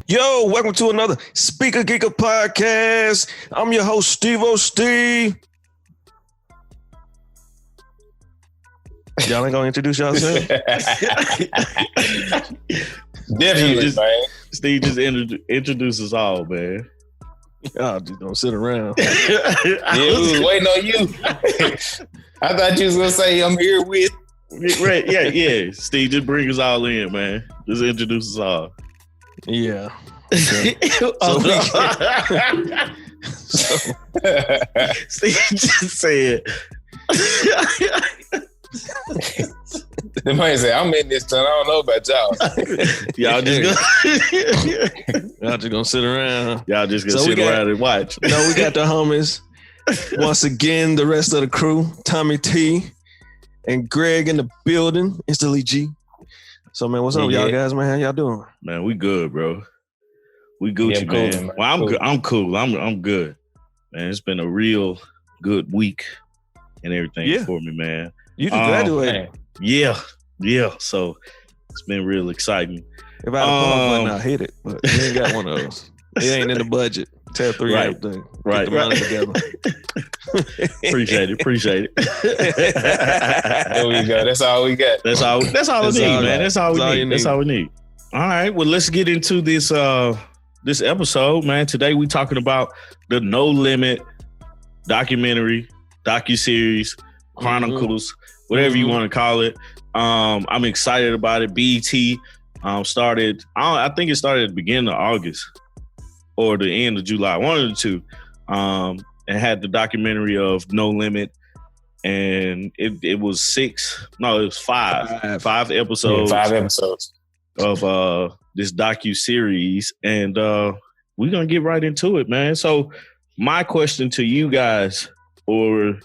Yo, welcome to another Speaker Geeker podcast. I'm your host, Steve-O Steve. Y'all ain't gonna introduce yourself? Definitely, man. Steve just introduce us all, man. Y'all just gonna sit around. Yeah, we was waiting on you. I thought you was gonna say I'm here with. Right, yeah. Steve, just bring us all in, man. Just introduce us all. Yeah. Okay. Steve just said. The man said, I'm in this town. I don't know about y'all. Y'all just gonna sit around. Y'all just gonna sit around and watch. No, we got the homies. Once again, the rest of the crew, Tommy T and Greg in the building, instantly G. So, man, what's up, y'all guys, man? How y'all doing? Man, we good, bro. We Gucci, Yeah, man. cool, man. Well, I'm Cool. good. I'm cool. I'm good, man. It's been a real good week and everything for me, man. You just graduated. Man. Yeah. So it's been real exciting. If I had a pause button, I'd hit it, but we ain't got one of those. It ain't in the budget. Tab 3 Right. everything. Right. Get the money together. Appreciate it. There we go. That's all we got. That's all we need, man. That's all we need. That's all we need. All right. Well, let's get into this this episode, man. Today we talking about the No Limit documentary, docuseries, Chronicles, whatever you want to call it. I'm excited about it. BET started. I think it started at the beginning of August or the end of July, one of the two. And had the documentary of No Limit, and it was five episodes. Yeah, 5 episodes of this docu-series, and we're gonna get right into it, man. So my question to you guys, or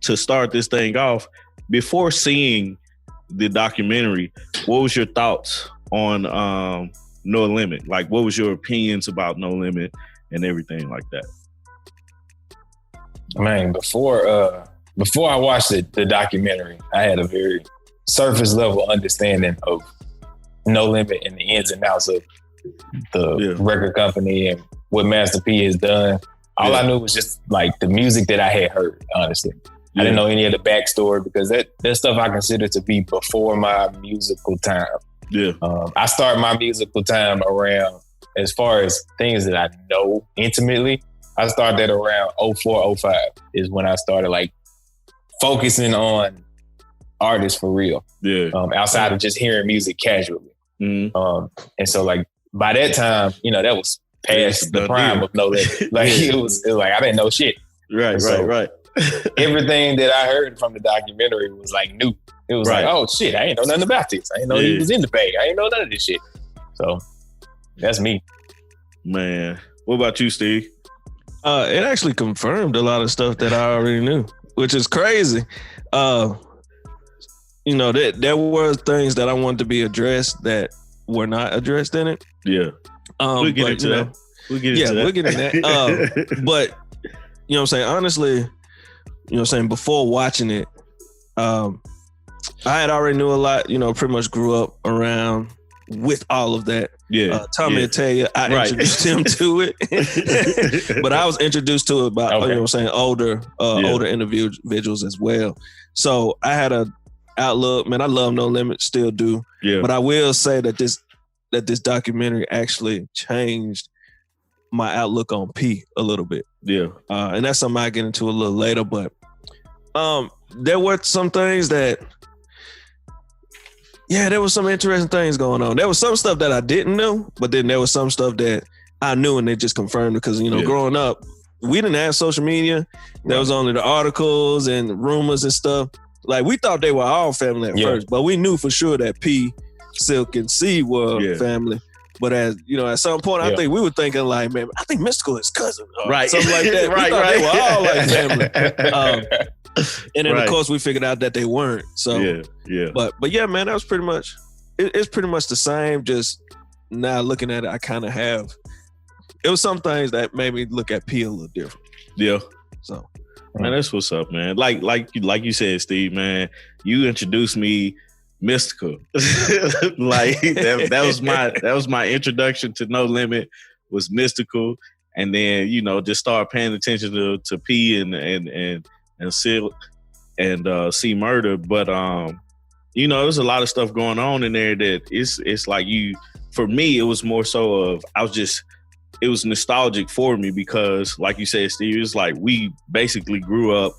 to start this thing off, before seeing the documentary, what was your thoughts on No Limit? Like, what was your opinions about No Limit and everything like that? Man, before I watched the documentary, I had a very surface level understanding of No Limit and the ins and outs of the record company and what Master P has done. All I knew was just like the music that I had heard, honestly. I didn't know any of the backstory because that stuff I consider to be before my musical time. Yeah. I start my musical time around, as far as things that I know intimately, I started that around 04, 05 is when I started like focusing on artists for real. Yeah. Outside of just hearing music casually. Mm-hmm. And so like by that time, that was past the prime of No Limit. Like it was like I didn't know shit. Right. Everything that I heard from the documentary was like new. It was like, oh shit, I ain't know nothing about this. I ain't know he was in the bag. I ain't know none of this shit. So that's me. Man. What about you, Steve? It actually confirmed a lot of stuff that I already knew, which is crazy. There were things that I wanted to be addressed that were not addressed in it. Yeah. We'll get into that. We'll get into that. But, you know what I'm saying? Honestly, before watching it, I had already knew a lot, pretty much grew up around with all of that. Yeah. Tommy will tell you, I introduced him to it. But I was introduced to it by, older individuals as well. So I had a outlook, man, I love No Limit, still do. Yeah. But I will say that this documentary actually changed my outlook on P a little bit. Yeah. And that's something I get into a little later, but there were some things that, there was some interesting things going on. There was some stuff that I didn't know, but then there was some stuff that I knew and they just confirmed it because, growing up, we didn't have social media. There was only the articles and rumors and stuff. Like, we thought they were all family at first, but we knew for sure that P, Silk, and C were family. But at some point, I think we were thinking like, man, I think Mystical is cousin, or something like that. We thought they were all like family. And then of course we figured out that they weren't. So But yeah, man, that was pretty much. It's pretty much the same. Just now looking at it, I kind of have. It was some things that made me look at P a little different. Yeah. So Man, that's what's up, man. Like you said, Steve, man, you introduced me mystical. Like that was my introduction to No Limit, was mystical. And then, you know, just start paying attention to P and Seal and C Murder. But you know, there's a lot of stuff going on in there that it's like for me, it was more so of it was nostalgic for me because, like you said, Steve, it's like we basically grew up.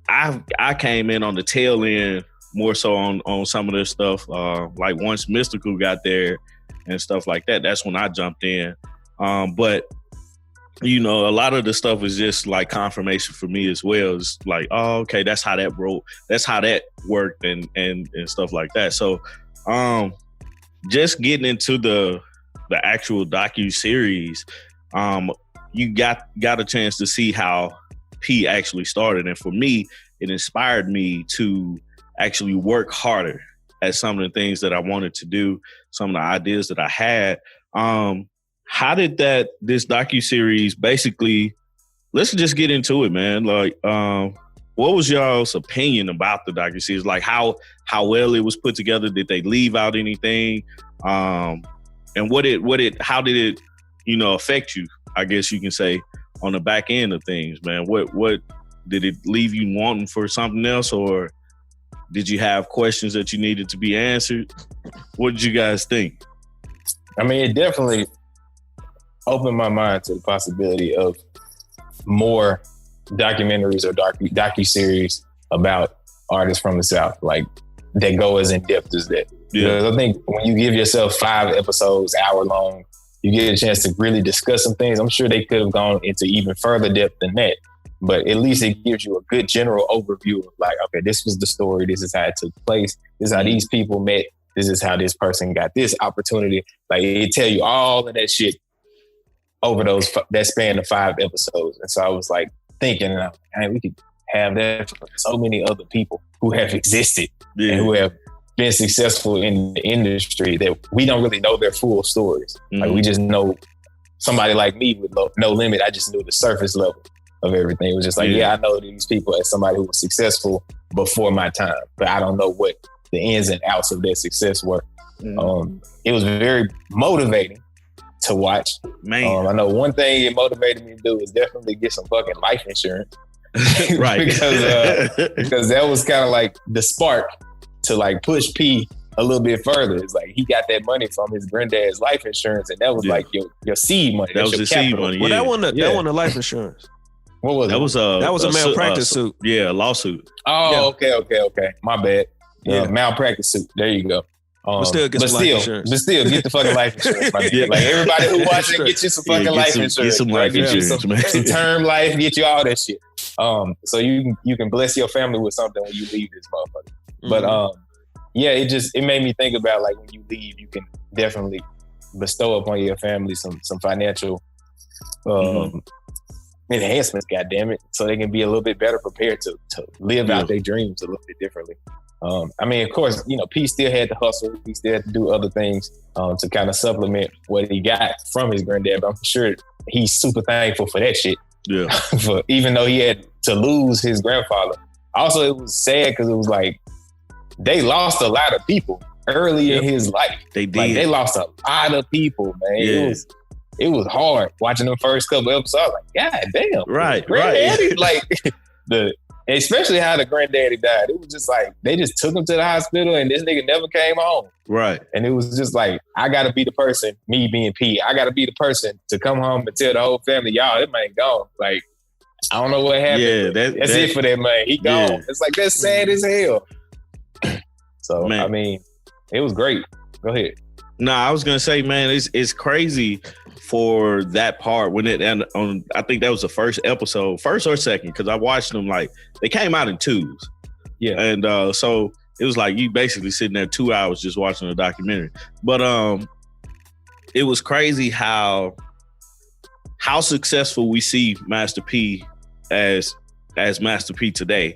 I came in on the tail end more so on some of this stuff. Like once Mystical got there and stuff like that, that's when I jumped in. But you know, a lot of the stuff was just like confirmation for me as well. It's like, oh, okay, that's how that broke. That's how that worked and stuff like that. So just getting into the actual docu-series, you got a chance to see how P actually started. And for me, it inspired me to actually work harder at some of the things that I wanted to do, some of the ideas that I had. How did this docuseries basically, let's just get into it, man. Like, what was y'all's opinion about the docuseries? Like how well it was put together? Did they leave out anything? And how did it, you know, affect you, I guess you can say, on the back end of things, man? What did it leave you wanting for something else, or did you have questions that you needed to be answered? What did you guys think? I mean, it definitely opened my mind to the possibility of more documentaries or docu-series about artists from the South, like that go as in depth as that. Yeah. Because I think when you give yourself 5 episodes, hour long, you get a chance to really discuss some things. I'm sure they could have gone into even further depth than that, but at least it gives you a good general overview of like, okay, this was the story. This is how it took place. This is how these people met. This is how this person got this opportunity. Like it tell you all of that shit over that span of 5 episodes. And so I was like thinking, hey, we could have that for so many other people who have existed and who have been successful in the industry that we don't really know their full stories. Mm-hmm. Like we just know somebody like me with No Limit. I just knew the surface level of everything. It was just like, I know these people as somebody who was successful before my time, but I don't know what the ins and outs of their success were. Mm-hmm. It was very motivating to watch. Man, I know one thing it motivated me to do is definitely get some fucking life insurance. Right. because that was kind of like the spark to like push P a little bit further. It's like he got that money from his granddad's life insurance, and that was like your seed money. That was your seed money. Well, that wasn't the life insurance. What was it? That was a malpractice suit. Yeah, a lawsuit. Oh, yeah. Okay. My bad. Malpractice suit. There you go. But still get the fucking life insurance. Like everybody who watches it, get you some fucking life insurance. Get some life insurance, man. Some term life, get you all that shit. So you can bless your family with something when you leave this motherfucker. Mm-hmm. But it made me think about like when you leave, you can definitely bestow upon your family some financial enhancements, goddammit, so they can be a little bit better prepared to live out their dreams a little bit differently. I mean, of course, you know, P still had to hustle. He still had to do other things to kind of supplement what he got from his granddad. But I'm sure he's super thankful for that shit. Yeah. For even though he had to lose his grandfather. Also, it was sad because it was like they lost a lot of people early in his life. They did. Like, they lost a lot of people, man. Yeah. It was hard watching the first couple episodes. I was like, God damn. Right. Granddaddy, like especially how the granddaddy died. It was just like, they just took him to the hospital and this nigga never came home. Right. And it was just like, I got to be the person, me being P, I got to be the person to come home and tell the whole family, y'all, that man gone. Like, I don't know what happened. Yeah, that's it for that man. He gone. Yeah. It's like, that's sad as hell. So, man. I mean, it was great. Go ahead. No, I was going to say, man, it's crazy for that part when I think that was the first episode, first or second, because I watched them like they came out in 2s. Yeah. And so it was like you basically sitting there 2 hours just watching a documentary. But it was crazy how successful we see Master P as Master P today,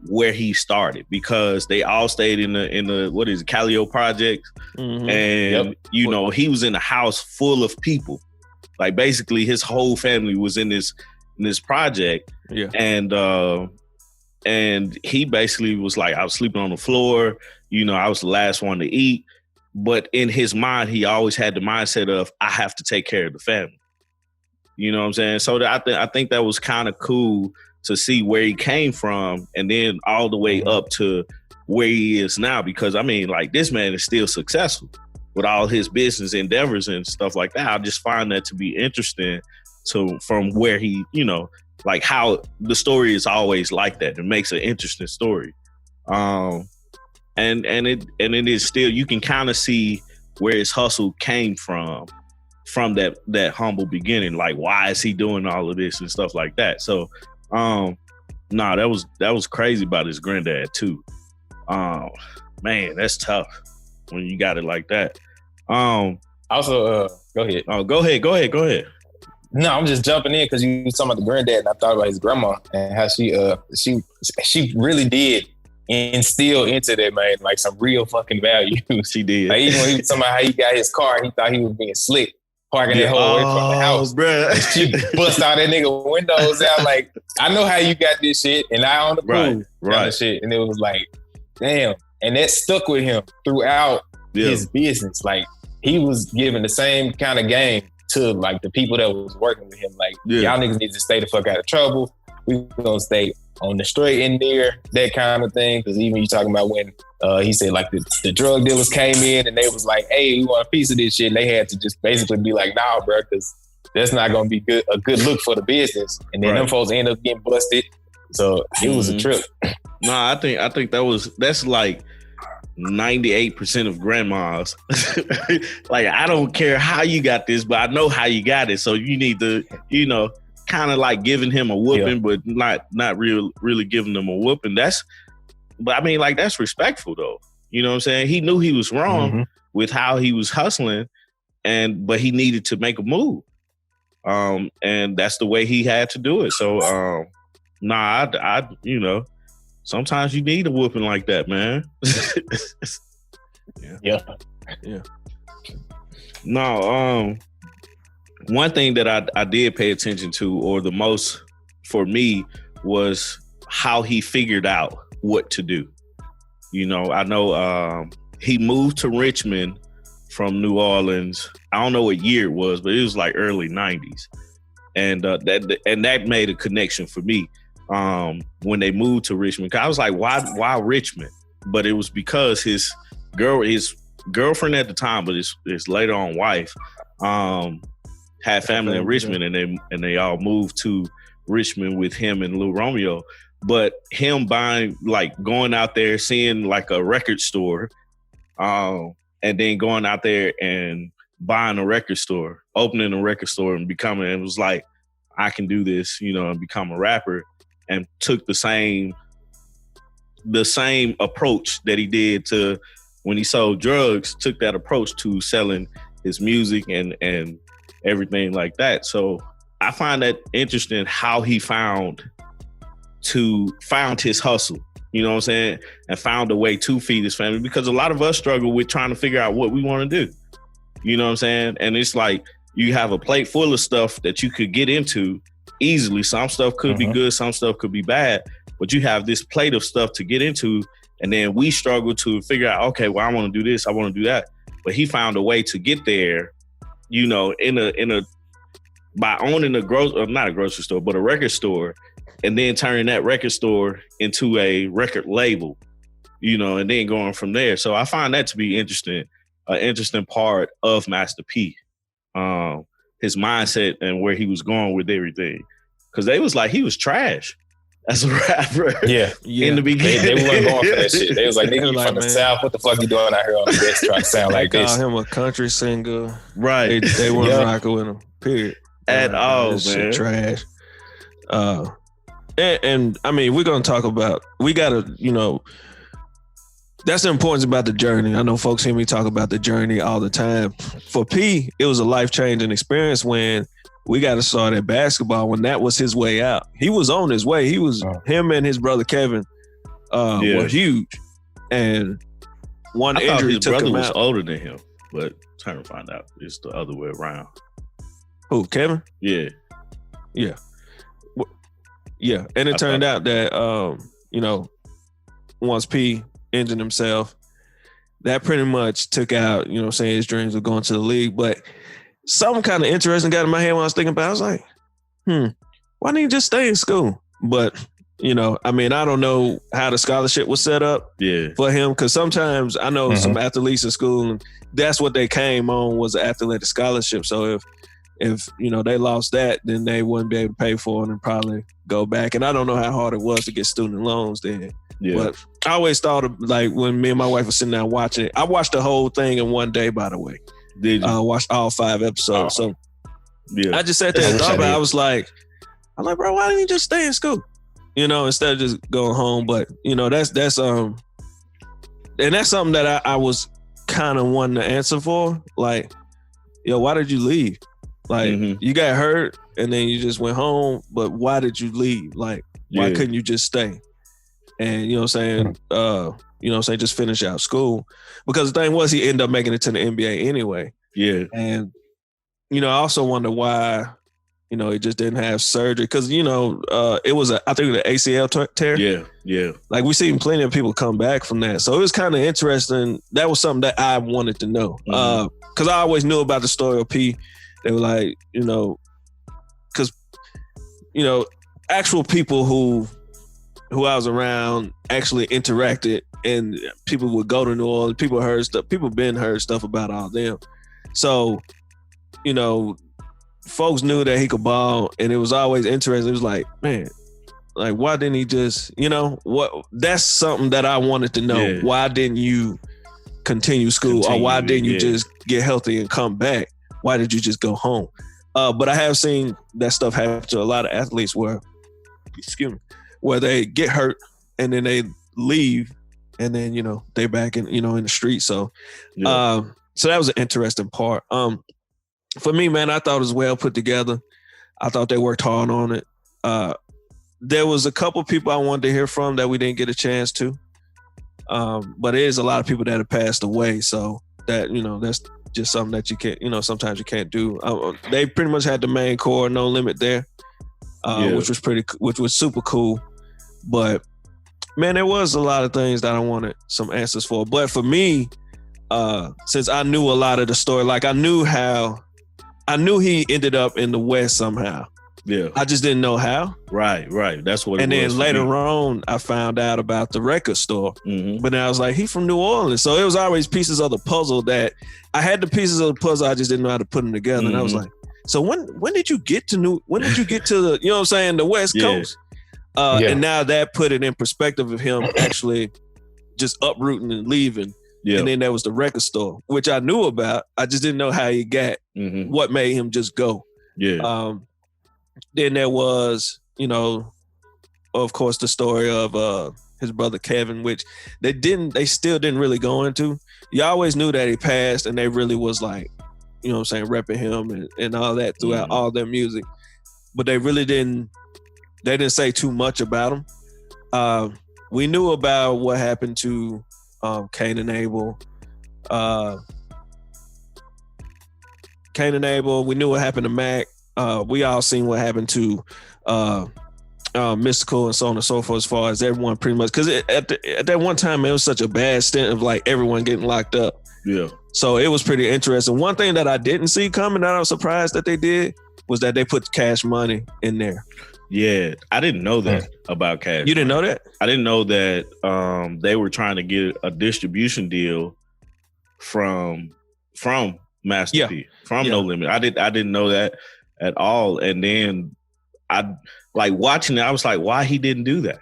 where he started, because they all stayed in the what is it, Calio Project. Mm-hmm. And you know, he was in a house full of people. Like basically his whole family was in this project. Yeah. And And he basically was like, I was sleeping on the floor. You know, I was the last one to eat. But in his mind, he always had the mindset of, I have to take care of the family. You know what I'm saying? So I think that was kind of cool to see where he came from and then all the way up to where he is now. Because, I mean, like, this man is still successful with all his business endeavors and stuff like that. I just find that to be interesting from where he, you know, like how the story is always like that. It makes an interesting story. And it is still, you can kind of see where his hustle came from that humble beginning. Like, why is he doing all of this and stuff like that? So, that was crazy about his granddad too. Man, that's tough when you got it like that. Also, go ahead. Oh, go ahead. No, I'm just jumping in because you were talking about the granddad, and I thought about his grandma and how she really did instill into that man like some real fucking value. She did. Like, even when he was talking about how he got his car, he thought he was being slick, parking that whole way from the house. Bruh. She bust all that nigga windows out like, I know how you got this shit, and I own the proof. Right. Shit. And it was like, damn. And that stuck with him throughout his business. Like, he was giving the same kind of game to like the people that was working with him. Like, y'all niggas need to stay the fuck out of trouble. We gonna stay on the straight and there, that kind of thing. Because even you talking about when he said like the drug dealers came in and they was like, hey, we want a piece of this shit. And they had to just basically be like, nah, bro, because that's not gonna be a good look for the business. And then them folks end up getting busted. So it was a trip. No, I think that's like 98% of grandmas. Like, I don't care how you got this, but I know how you got it. So you need to, you know, kind of like giving him a whooping, but not really giving him a whooping. But I mean, like, that's respectful though. You know what I'm saying? He knew he was wrong with how he was hustling, but he needed to make a move. And that's the way he had to do it. So, I you know, sometimes you need a whooping like that, man. Yeah. No, one thing that I did pay attention to, or the most for me, was how he figured out what to do. You know, I know he moved to Richmond from New Orleans. I don't know what year it was, but it was like early 90s. And that made a connection for me. When they moved to Richmond, 'cause I was like, why Richmond? But it was because his girlfriend at the time, but his later on wife, had family in Richmond, and they all moved to Richmond with him and Lou Romeo. But him going out there, seeing like a record store, and then going out there and buying a record store, opening a record store, and it was like, I can do this, you know, and become a rapper. And took the same approach that he did to when he sold drugs, took that approach to selling his music and everything like that. So I find that interesting how he found his hustle, you know what I'm saying? And found a way to feed his family, because a lot of us struggle with trying to figure out what we want to do. You know what I'm saying? And it's like, you have a plate full of stuff that you could get into easily. Some stuff could be good, some stuff could be bad, but you have this plate of stuff to get into, and then we struggle to figure out, okay, well, I want to do this, I want to do that. But he found a way to get there, you know, by owning not a grocery store, but a record store, and then turning that record store into a record label, you know, and then going from there. So I find that to be interesting, an interesting part of Master P. His mindset and where he was going with everything. Because they was like, he was trash as a rapper. Yeah. In the beginning. They weren't going for that shit. They was like, nigga, you from the South, what the fuck you doing out here on the West trying to sound like this? They call him a country singer. Right. They weren't rocking with him, period. At all, man. Shit trash. And I mean, we're going to talk about, we got to, you know, that's the importance about the journey. I know folks hear me talk about the journey all the time. For P, it was a life-changing experience when we got to start at basketball, when that was his way out. He was on his way. Him and his brother Kevin were huge. And one injury took him out. His brother was older than him, but trying to find out it's the other way around. Who, Kevin? Yeah. Yeah. Yeah. And it turned out that once P injured himself, that pretty much took out, his dreams of going to the league. But something kind of interesting got in my head when I was thinking about it. I was like, why didn't you just stay in school? But, I don't know how the scholarship was set up for him. Because sometimes I know some athletes in school, and that's what they came on was an athletic scholarship. So if they lost that, then they wouldn't be able to pay for it and probably go back. And I don't know how hard it was to get student loans then. Yeah. But I always thought of like when me and my wife were sitting down watching it. I watched the whole thing in one day, by the way. Did you? I watched all 5 episodes. So I just sat there and thought about it. I was like, bro, why didn't you just stay in school? Instead of just going home. But that's and that's something that I was kind of wanting to answer for. Like, why did you leave? Like, you got hurt and then you just went home, but why did you leave? Like, why couldn't you just stay? And just finish out school. Because the thing was, he ended up making it to the NBA anyway. Yeah. And, I also wonder why, he just didn't have surgery. Because, it was, I think, the ACL tear. Yeah, yeah. Like, we've seen plenty of people come back from that. So it was kind of interesting. That was something that I wanted to know. Because I always knew about the story of P. They were like, because, actual people who I was around actually interacted, and people would go to New Orleans. People heard stuff. People been heard stuff about all them. So, folks knew that he could ball, and it was always interesting. It was like, man, like, why didn't he just, what? That's something that I wanted to know. Yeah. Why didn't you continue school, or why didn't you just get healthy and come back? Why did you just go home? But I have seen that stuff happen to a lot of athletes where they get hurt and then they leave, and then they back in in the street. So, so that was an interesting part. For me, man, I thought it was well put together. I thought they worked hard on it. There was a couple people I wanted to hear from that we didn't get a chance to. But it is a lot of people that have passed away, so that that's just something that you can't, sometimes you can't do. They pretty much had the main core, No Limit there, which was super cool. But man, there was a lot of things that I wanted some answers for. But for me, since I knew a lot of the story, like I knew he ended up in the West somehow. Yeah, I just didn't know how. Right. That's what. And then later on, I found out about the record store. But then I was like, he from New Orleans, so it was always pieces of the puzzle that I had. The pieces of the puzzle, I just didn't know how to put them together. And I was like, so when did you get to the the West Coast? And now that put it in perspective of him actually just uprooting and leaving. Yeah. And then there was the record store, which I knew about. I just didn't know how he got. What made him just go? Yeah. Then there was, of course, the story of his brother Kevin, which they still didn't really go into. You always knew that he passed, and they really was like, repping him and all that throughout all their music. But they really didn't say too much about him. We knew about what happened to Cain and Abel. We knew what happened to Mac. We all seen what happened to Mystical and so on and so forth, as far as everyone pretty much, because at that one time it was such a bad stint of like everyone getting locked up. Yeah. So it was pretty interesting. One thing that I didn't see coming that I was surprised that they did was that they put Cash Money in there. Yeah, I didn't know that about Cash. You didn't know that? I didn't know that they were trying to get a distribution deal from Master P, from No Limit. I didn't know that at all. And then I like watching it, I was like, why he didn't do that?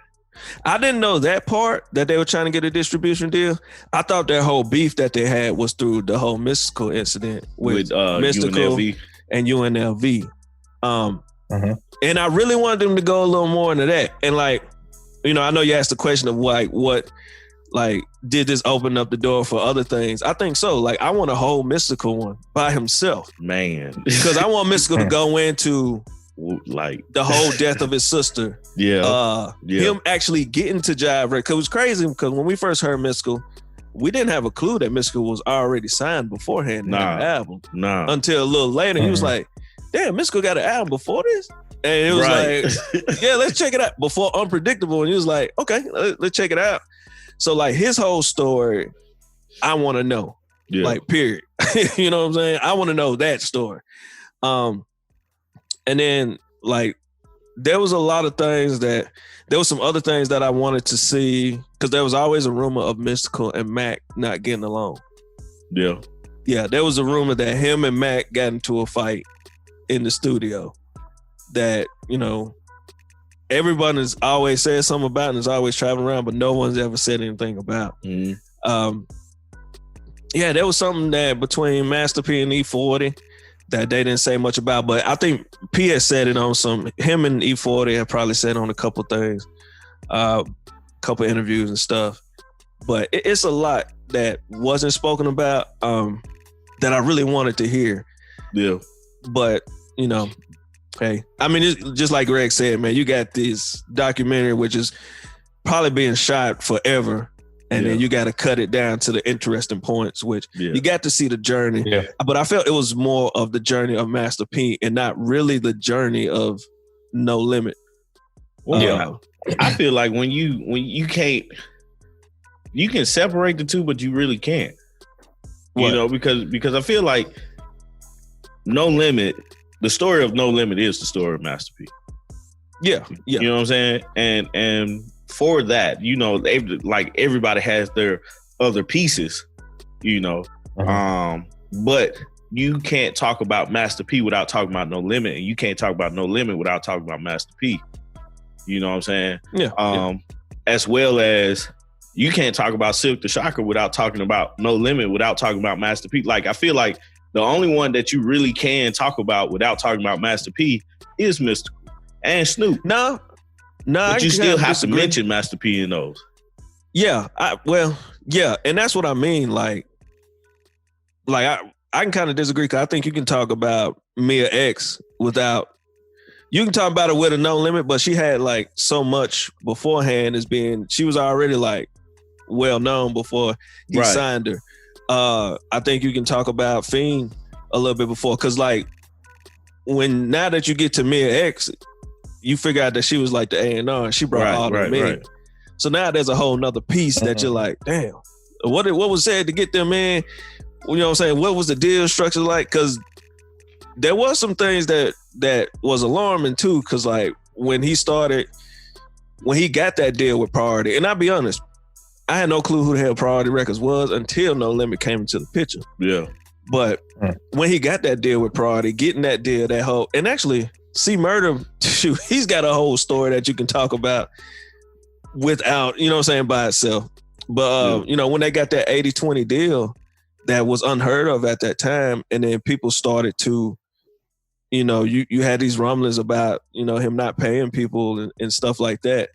I didn't know that part, that they were trying to get a distribution deal. I thought their whole beef that they had was through the whole Mystical incident with Mystical UNLV. And UNLV. And I really wanted them to go a little more into that. And like, I know you asked the question of like, what, like, did this open up the door for other things? I think so. Like, I want a whole Mystical one by himself. Man. Because I want Mystical to go into like the whole death of his sister. Him actually getting to Jive Records. Because it was crazy, because when we first heard Mystical, we didn't have a clue that Mystical was already signed beforehand in the album. Until a little later, he was like, damn, Mystical got an album before this? And it was like, yeah, let's check it out. Before Unpredictable, and he was like, okay, let's check it out. So like his whole story, I want to know. Yeah. Like, period. You know what I'm saying? I want to know that story. And then like there was a lot of things there was some other things that I wanted to see, because there was always a rumor of Mystical and Mac not getting along. Yeah. Yeah, there was a rumor that him and Mac got into a fight in the studio that, you know, everyone has always said something about and is always traveling around, but no one's ever said anything about. Mm-hmm. Yeah, there was something that between Master P and E40 that they didn't say much about, but I think P has said it on him and E40 have probably said on a couple things, couple interviews and stuff. But it's a lot that wasn't spoken about that I really wanted to hear. Yeah. But, you know, hey, I mean, it's just like Greg said, man, you got this documentary which is probably being shot forever. And then you got to cut it down to the interesting points, which you got to see the journey. Yeah. But I felt it was more of the journey of Master P and not really the journey of No Limit. Well, I feel like when you can't, you can separate the two, but you really can't. You know, because I feel like No Limit, the story of No Limit is the story of Master P. Yeah. You know what I'm saying? And for that, you know, like everybody has their other pieces, you know. But you can't talk about Master P without talking about No Limit, and you can't talk about No Limit without talking about Master P. You know what I'm saying? Yeah. As well as you can't talk about Silk the Shocker without talking about No Limit, without talking about Master P. Like, I feel like the only one that you really can talk about without talking about Master P is Mystical and Snoop. No, but you still have to mention Master P in those. Yeah, and that's what I mean. Like I can kind of disagree, because I think you can talk about Mia X without. You can talk about it with a No Limit, but she had like so much beforehand she was already like well known before he signed her. I think you can talk about Fiend a little bit before, because like now that you get to Mia X, you figure out that she was like the A&R and she brought all the men. Right. So now there's a whole nother piece that you're like, damn, what was said to get them in? You know what I'm saying? What was the deal structure like? Because there was some things that was alarming too, because like when he got that deal with Priority, and I'll be honest, I had no clue who the hell Priority Records was until No Limit came into the picture. Yeah. But when he got that deal with Priority, getting that deal, and actually C Murder, he's got a whole story that you can talk about without, you know what I'm saying, by itself. But, you know, when they got that 80-20 deal that was unheard of at that time, and then people started to, you know, you had these rumblings about, you know, him not paying people and stuff like that.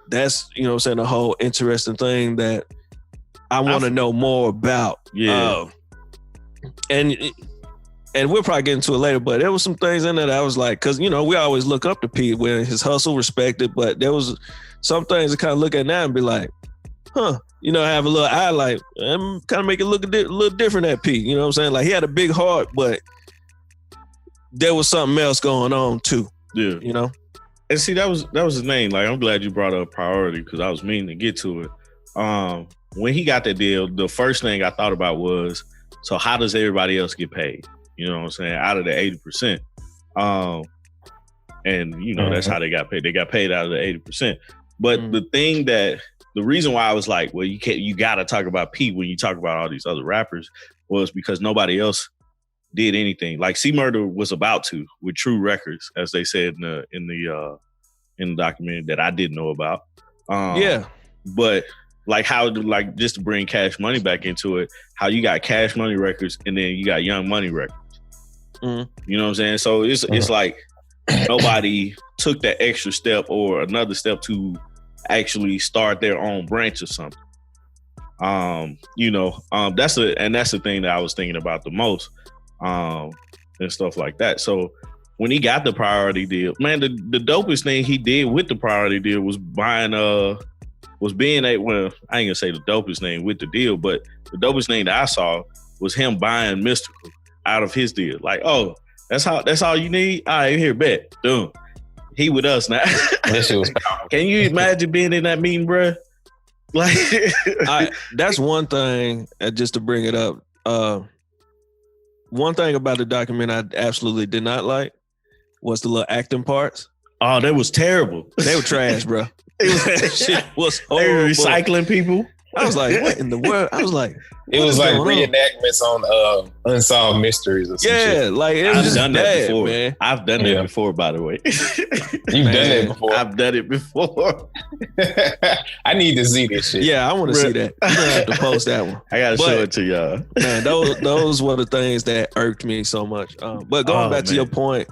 That's, you know what I'm saying, a whole interesting thing that I want to know more about. Yeah. And we'll probably get into it later, but there was some things in there that I was like, because, you know, we always look up to Pete when his hustle respected, but there was some things to kind of look at now and be like, huh, you know, have a little eye like, kind of make it look a little different at Pete. You know what I'm saying? Like, he had a big heart, but there was something else going on too. Yeah. You know? And see, that was his name. Like, I'm glad you brought up Priority, because I was meaning to get to it. When he got that deal, the first thing I thought about was, so how does everybody else get paid? You know what I'm saying? Out of the 80%. And, you know, that's how they got paid. They got paid out of the 80%. But the reason why I was like, well, you got to talk about Pete when you talk about all these other rappers, was because nobody else did anything. Like C Murder was about to, with True Records, as they said in the documentary that I didn't know about. But like how, like, just to bring Cash Money back into it, how you got Cash Money Records and then you got Young Money Records. You know what I'm saying? So it's like nobody took that extra step or another step to actually start their own branch or something. You know, that's the thing that I was thinking about the most, and stuff like that. So when he got the Priority deal, man, the dopest thing he did with the Priority deal was buying well, I ain't gonna say the dopest thing with the deal, but the dopest thing that I saw was him buying Mystical out of his deal. Like, oh, that's all you need? All right, here, bet. Boom. He with us now. That shit was powerful. Can you imagine being in that meeting, bro? Like, that's one thing. Just to bring it up, one thing about the document I absolutely did not like was the little acting parts. Oh, that was terrible. They were trash, bro. Shit was horrible. They were recycling people. I was like, what in the world? I was like, it was like reenactments on Unsolved Mysteries or something. Yeah, like it was I've just done that before. Man. I've done that before, by the way. You've done it before. I've done it before. I need to see this shit. Yeah, I want to see that. You don't have to post that one. I gotta show it to y'all. Man, those were the things that irked me so much. But going back to your point,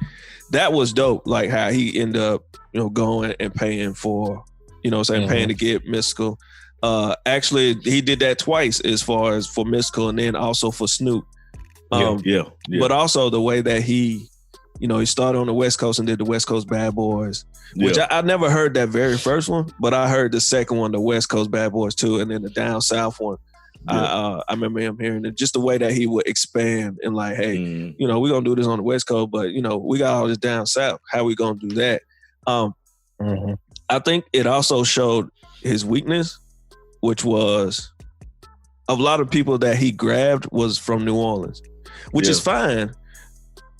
that was dope. Like how he ended up, going and paying for, paying to get Mystical. Actually, he did that twice as far as for Mystical and then also for Snoop. Yeah. But also the way that he started on the West Coast and did the West Coast Bad Boys, which I never heard that very first one, but I heard the second one, the West Coast Bad Boys too, and then the Down South one. Yeah. I remember him hearing it, just the way that he would expand and like, hey, we're going to do this on the West Coast, but, we got all this down South. How we going to do that? I think it also showed his weakness, which was a lot of people that he grabbed was from New Orleans, which is fine.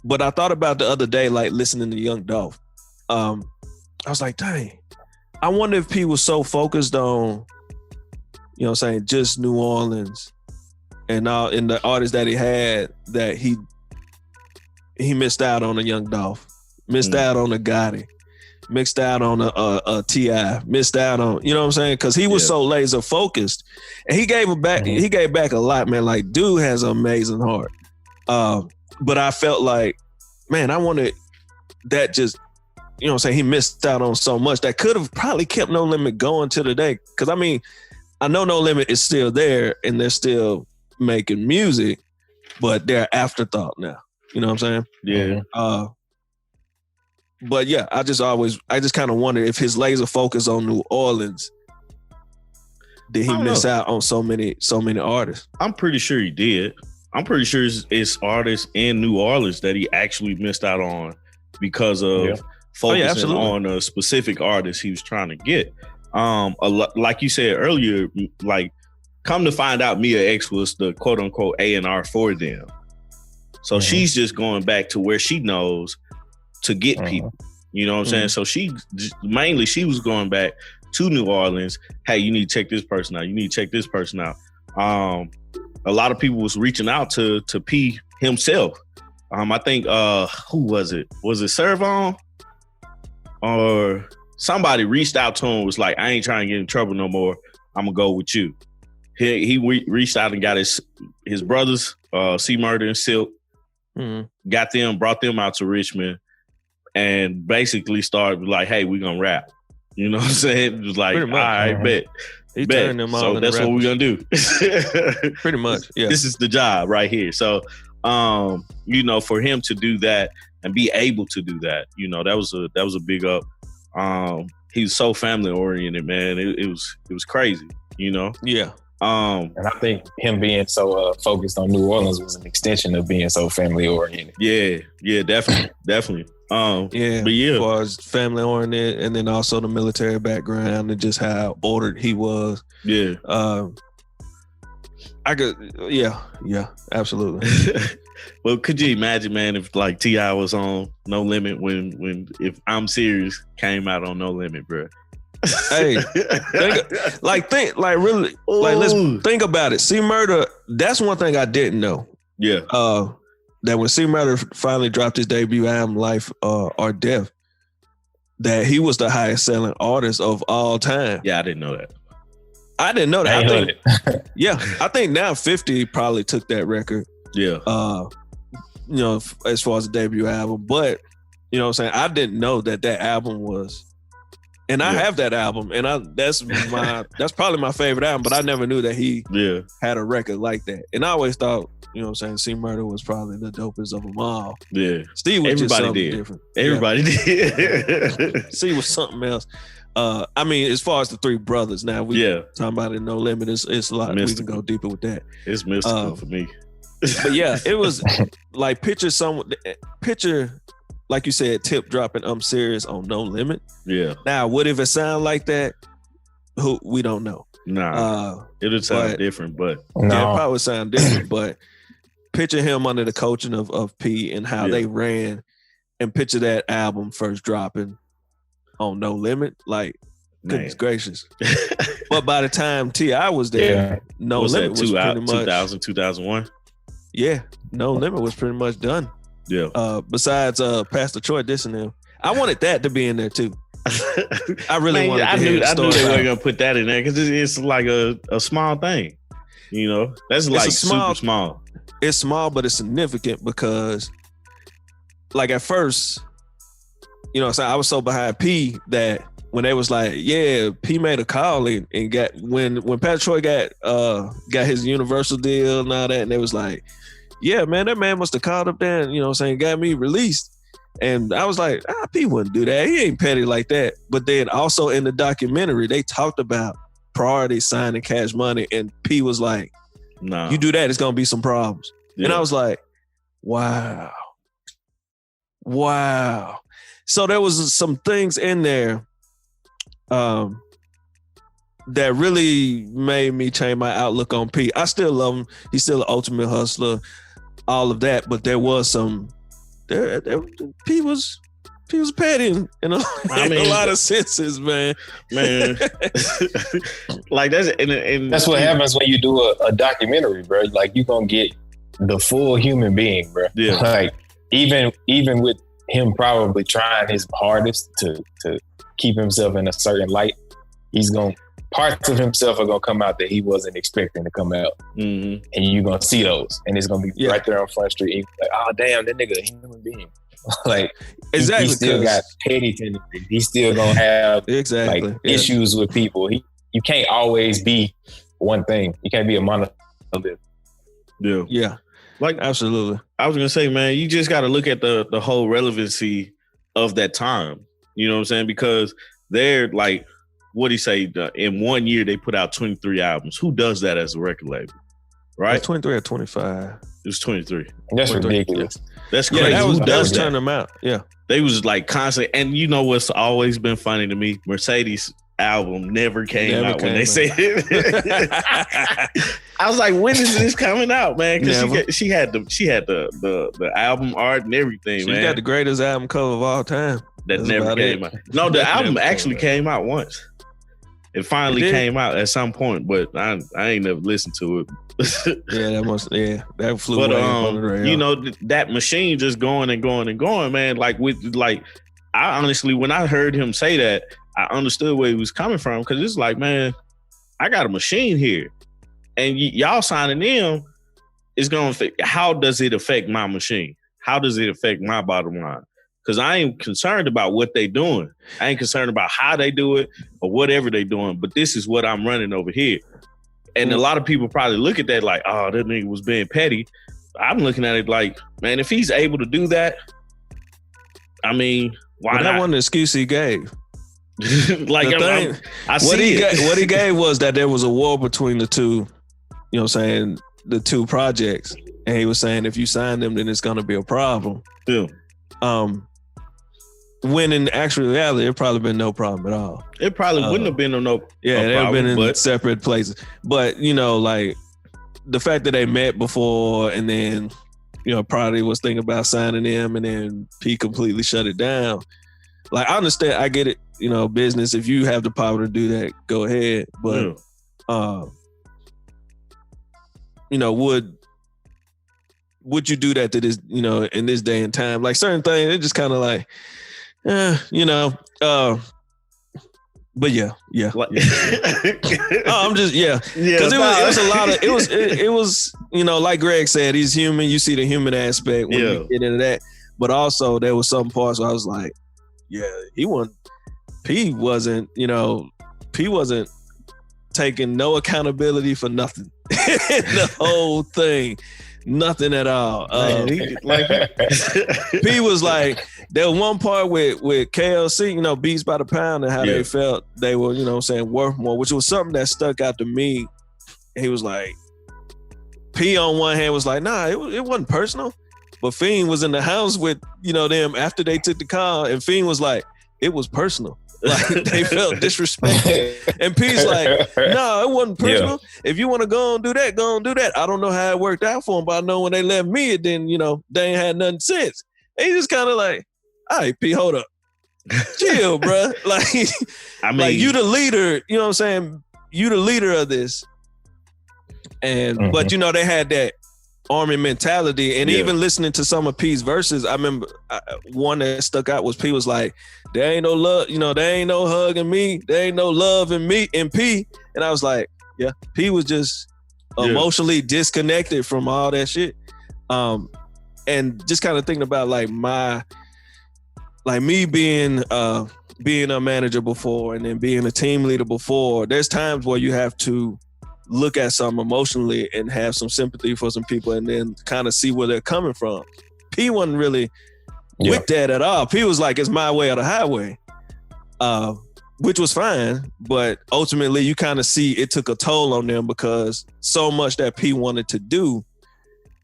But I thought about the other day, like listening to Young Dolph. I was like, dang, I wonder if he was so focused on, just New Orleans and the artists that he had that he missed out on a Young Dolph, missed out on a Gotti, missed out on a T.I., missed out on, you know what I'm saying? Because he was so laser focused, and he gave back. He gave back a lot, man. Like, dude has an amazing heart. But I felt like, man, I wanted that just, he missed out on so much that could have probably kept No Limit going to today. Because I mean, I know No Limit is still there and they're still making music, but they're afterthought now. You know what I'm saying? Yeah. But yeah, I just kind of wonder if his laser focus on New Orleans, did he miss out on so many artists? I'm pretty sure he did. I'm pretty sure it's artists in New Orleans that he actually missed out on because of focusing on a specific artist he was trying to get. Like you said earlier, like, come to find out, Mia X was the quote unquote A&R for them. So she's just going back to where she knows to get people. You know what I'm saying? So she was going back to New Orleans. Hey, you need to check this person out. You need to check this person out. A lot of people was reaching out to P himself. I think who was it? Was it Servon? Or somebody reached out to him, was like, I ain't trying to get in trouble no more. I'm gonna go with you. He reached out and got his brothers, C Murder and Silk, got them, brought them out to Richmond, and basically started like, hey, we gonna rap. You know what I'm saying? It was like, all right, bet. He turned them all. So that's what we're gonna do. Pretty much, yeah. This is the job right here. So, for him to do that and be able to do that, that was a big up. He was so family oriented, man. It was crazy, Yeah. And I think him being so focused on New Orleans was an extension of being so family oriented. Yeah, definitely. But as far as family oriented, and then also the military background and just how ordered he was. Yeah. Absolutely. Well, could you imagine, man, if like T.I. was on No Limit when if I'm Serious came out on No Limit, bro? Hey, let's think about it. C Murder, that's one thing I didn't know. Yeah. That when C Murder finally dropped his debut album, Life or Death, that he was the highest selling artist of all time. Yeah, I didn't know that. I didn't know that. I think now 50 probably took that record. Yeah. As far as the debut album, but you know what I'm saying, I didn't know that album was. And I have that album, and that's probably my favorite album, but I never knew that he had a record like that. And I always thought, you know what I'm saying, C Murder was probably the dopest of them all. Yeah. Steve was just something different. Everybody did. C was something else. As far as the three brothers, now we talking about it, No Limit, it's a lot. Mystical. We can go deeper with that. It's mystical for me. But yeah, it was like picture like you said, tip dropping, I'm serious on No Limit. Yeah. Now, what if it sound like that? Who we don't know. Nah, it'll sound different, but yeah, it probably would sound different. But picture him under the coaching of P and how they ran, and picture that album first dropping on No Limit. Like, goodness gracious. But by the time T.I. was there, No Limit was pretty much 2000, 2001. Yeah, No Limit was pretty much done. Yeah. Besides Pastor Troy dissing him, I wanted that to be in there too. I really wanted. I knew they weren't gonna put that in there because it's like a small thing. You know, that's like super small. It's small, but it's significant because, like at first, you know, I was so behind P that when they was like, yeah, P made a call and got when Pastor Troy got his Universal deal and all that, and they was like, yeah, man, that man must have called up there and, you know what I'm saying, got me released. And I was like, P wouldn't do that. He ain't petty like that. But then also in the documentary, they talked about Priority signing Cash Money, and P was like, no, you do that, it's gonna be some problems. Yeah. And I was like, wow. So there was some things in there that really made me change my outlook on P. I still love him. He's still an ultimate hustler, all of that. But there was some. P was petty in a lot of senses, man. Like that's and that's what happens when you do a documentary, bro. Like you gonna get the full human being, bro. Yeah. Like even with him probably trying his hardest to keep himself in a certain light, parts of himself are gonna come out that he wasn't expecting to come out, and you're gonna see those, and it's gonna be right there on Front Street. Like, oh damn, that nigga a human being. Like exactly, he still got petty tendencies. He's still gonna have issues with people. You can't always be one thing. You can't be a monolith. Yeah, like absolutely. I was gonna say, man, you just got to look at the whole relevancy of that time. You know what I'm saying? Because they're like, what do you say? In 1 year, they put out 23 albums. Who does that as a record label? Right? 23 or 25. It was 23. That's ridiculous. That's crazy. Yeah, Who does that? Turn them out. Yeah. They was like constant. And you know what's always been funny to me? Mercedes album never came out when they said it. I was like, when is this coming out, man? Because she had the album art and everything, man. She got the greatest album cover of all time. That never came out. No, the album actually came out once. It finally came out at some point, but I ain't never listened to it. That flew away on the radar. You know, that machine just going and going and going, man. I honestly, when I heard him say that, I understood where he was coming from, because it's like, man, I got a machine here, and y'all signing them is going to affect. How does it affect my machine? How does it affect my bottom line? Because I ain't concerned about what they doing. I ain't concerned about how they do it or whatever they doing. But this is what I'm running over here. And a lot of people probably look at that like, oh, that nigga was being petty. I'm looking at it like, man, if he's able to do that, I mean, why not? That wasn't the excuse he gave. What he gave was that there was a war between the two, you know what I'm saying, the two projects. And he was saying, if you sign them, then it's going to be a problem. Yeah. When in actual reality, it probably been no problem at all. It probably wouldn't have been no they've been in separate places. But, you know, like the fact that they met before and then, you know, probably was thinking about signing them and then P completely shut it down. Like, I understand, I get it, you know, business. If you have the power to do that, go ahead. But, you know, would you do that to this, you know, in this day and time? Like certain things, it's just kind of like, you know, but yeah. I'm just, because it was a lot of, it was, you know, like Greg said, he's human. You see the human aspect when you get into that, but also there was some parts where I was like, P wasn't taking no accountability for nothing. The whole thing. Nothing at all. P was like, there was one part with KLC, you know, Beats by the Pound, and how they felt they were, you know what I'm saying, worth more, which was something that stuck out to me. He was like, P on one hand was like, nah, it wasn't personal. But Fiend was in the house with, them after they took the call, and Fiend was like, it was personal. Like they felt disrespected. And P's like, no, it wasn't personal. Yeah. If you want to go and do that, go and do that. I don't know how it worked out for them, but I know when they left me, then, they ain't had nothing since. And he just kind of like, all right, P, hold up. Chill, bro. Like, like you the leader, you know what I'm saying? You the leader of this. And, but they had that army mentality. And even listening to some of P's verses, I remember one that stuck out was P was like, there ain't no love, there ain't no hug in me. There ain't no love in me in P. And I was like, yeah, P was just emotionally disconnected from all that shit. And just kind of thinking about like me being a manager before and then being a team leader before, there's times where you have to look at something emotionally and have some sympathy for some people and then kind of see where they're coming from. P wasn't really with that at all. P was like, it's my way or the highway, which was fine. But ultimately, you kind of see it took a toll on them because so much that P wanted to do.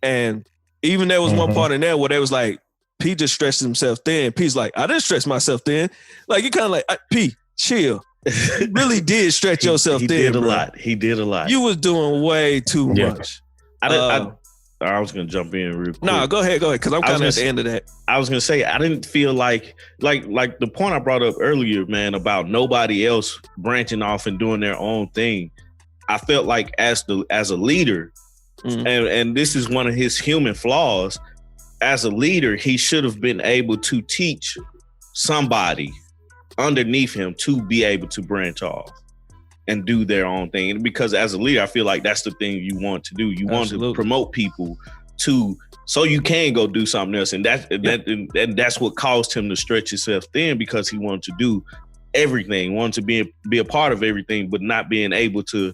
And even there was one part in there where they was like, P just stretched himself thin. P's like, I didn't stretch myself thin. Like, you kind of like, P, chill. You really did stretch yourself thin. He did a lot. You was doing way too much. I was gonna jump in real quick. No, go ahead, because I'm kind of at the end of that. I was gonna say I didn't feel like the point I brought up earlier, man, about nobody else branching off and doing their own thing. I felt like as a leader, and this is one of his human flaws. As a leader, he should have been able to teach somebody underneath him to be able to branch off and do their own thing. And because as a leader, I feel like that's the thing you want to do. You want to promote people so you can go do something else. And that's what caused him to stretch himself thin, because he wanted to do everything, wanted to be a part of everything, but not being able to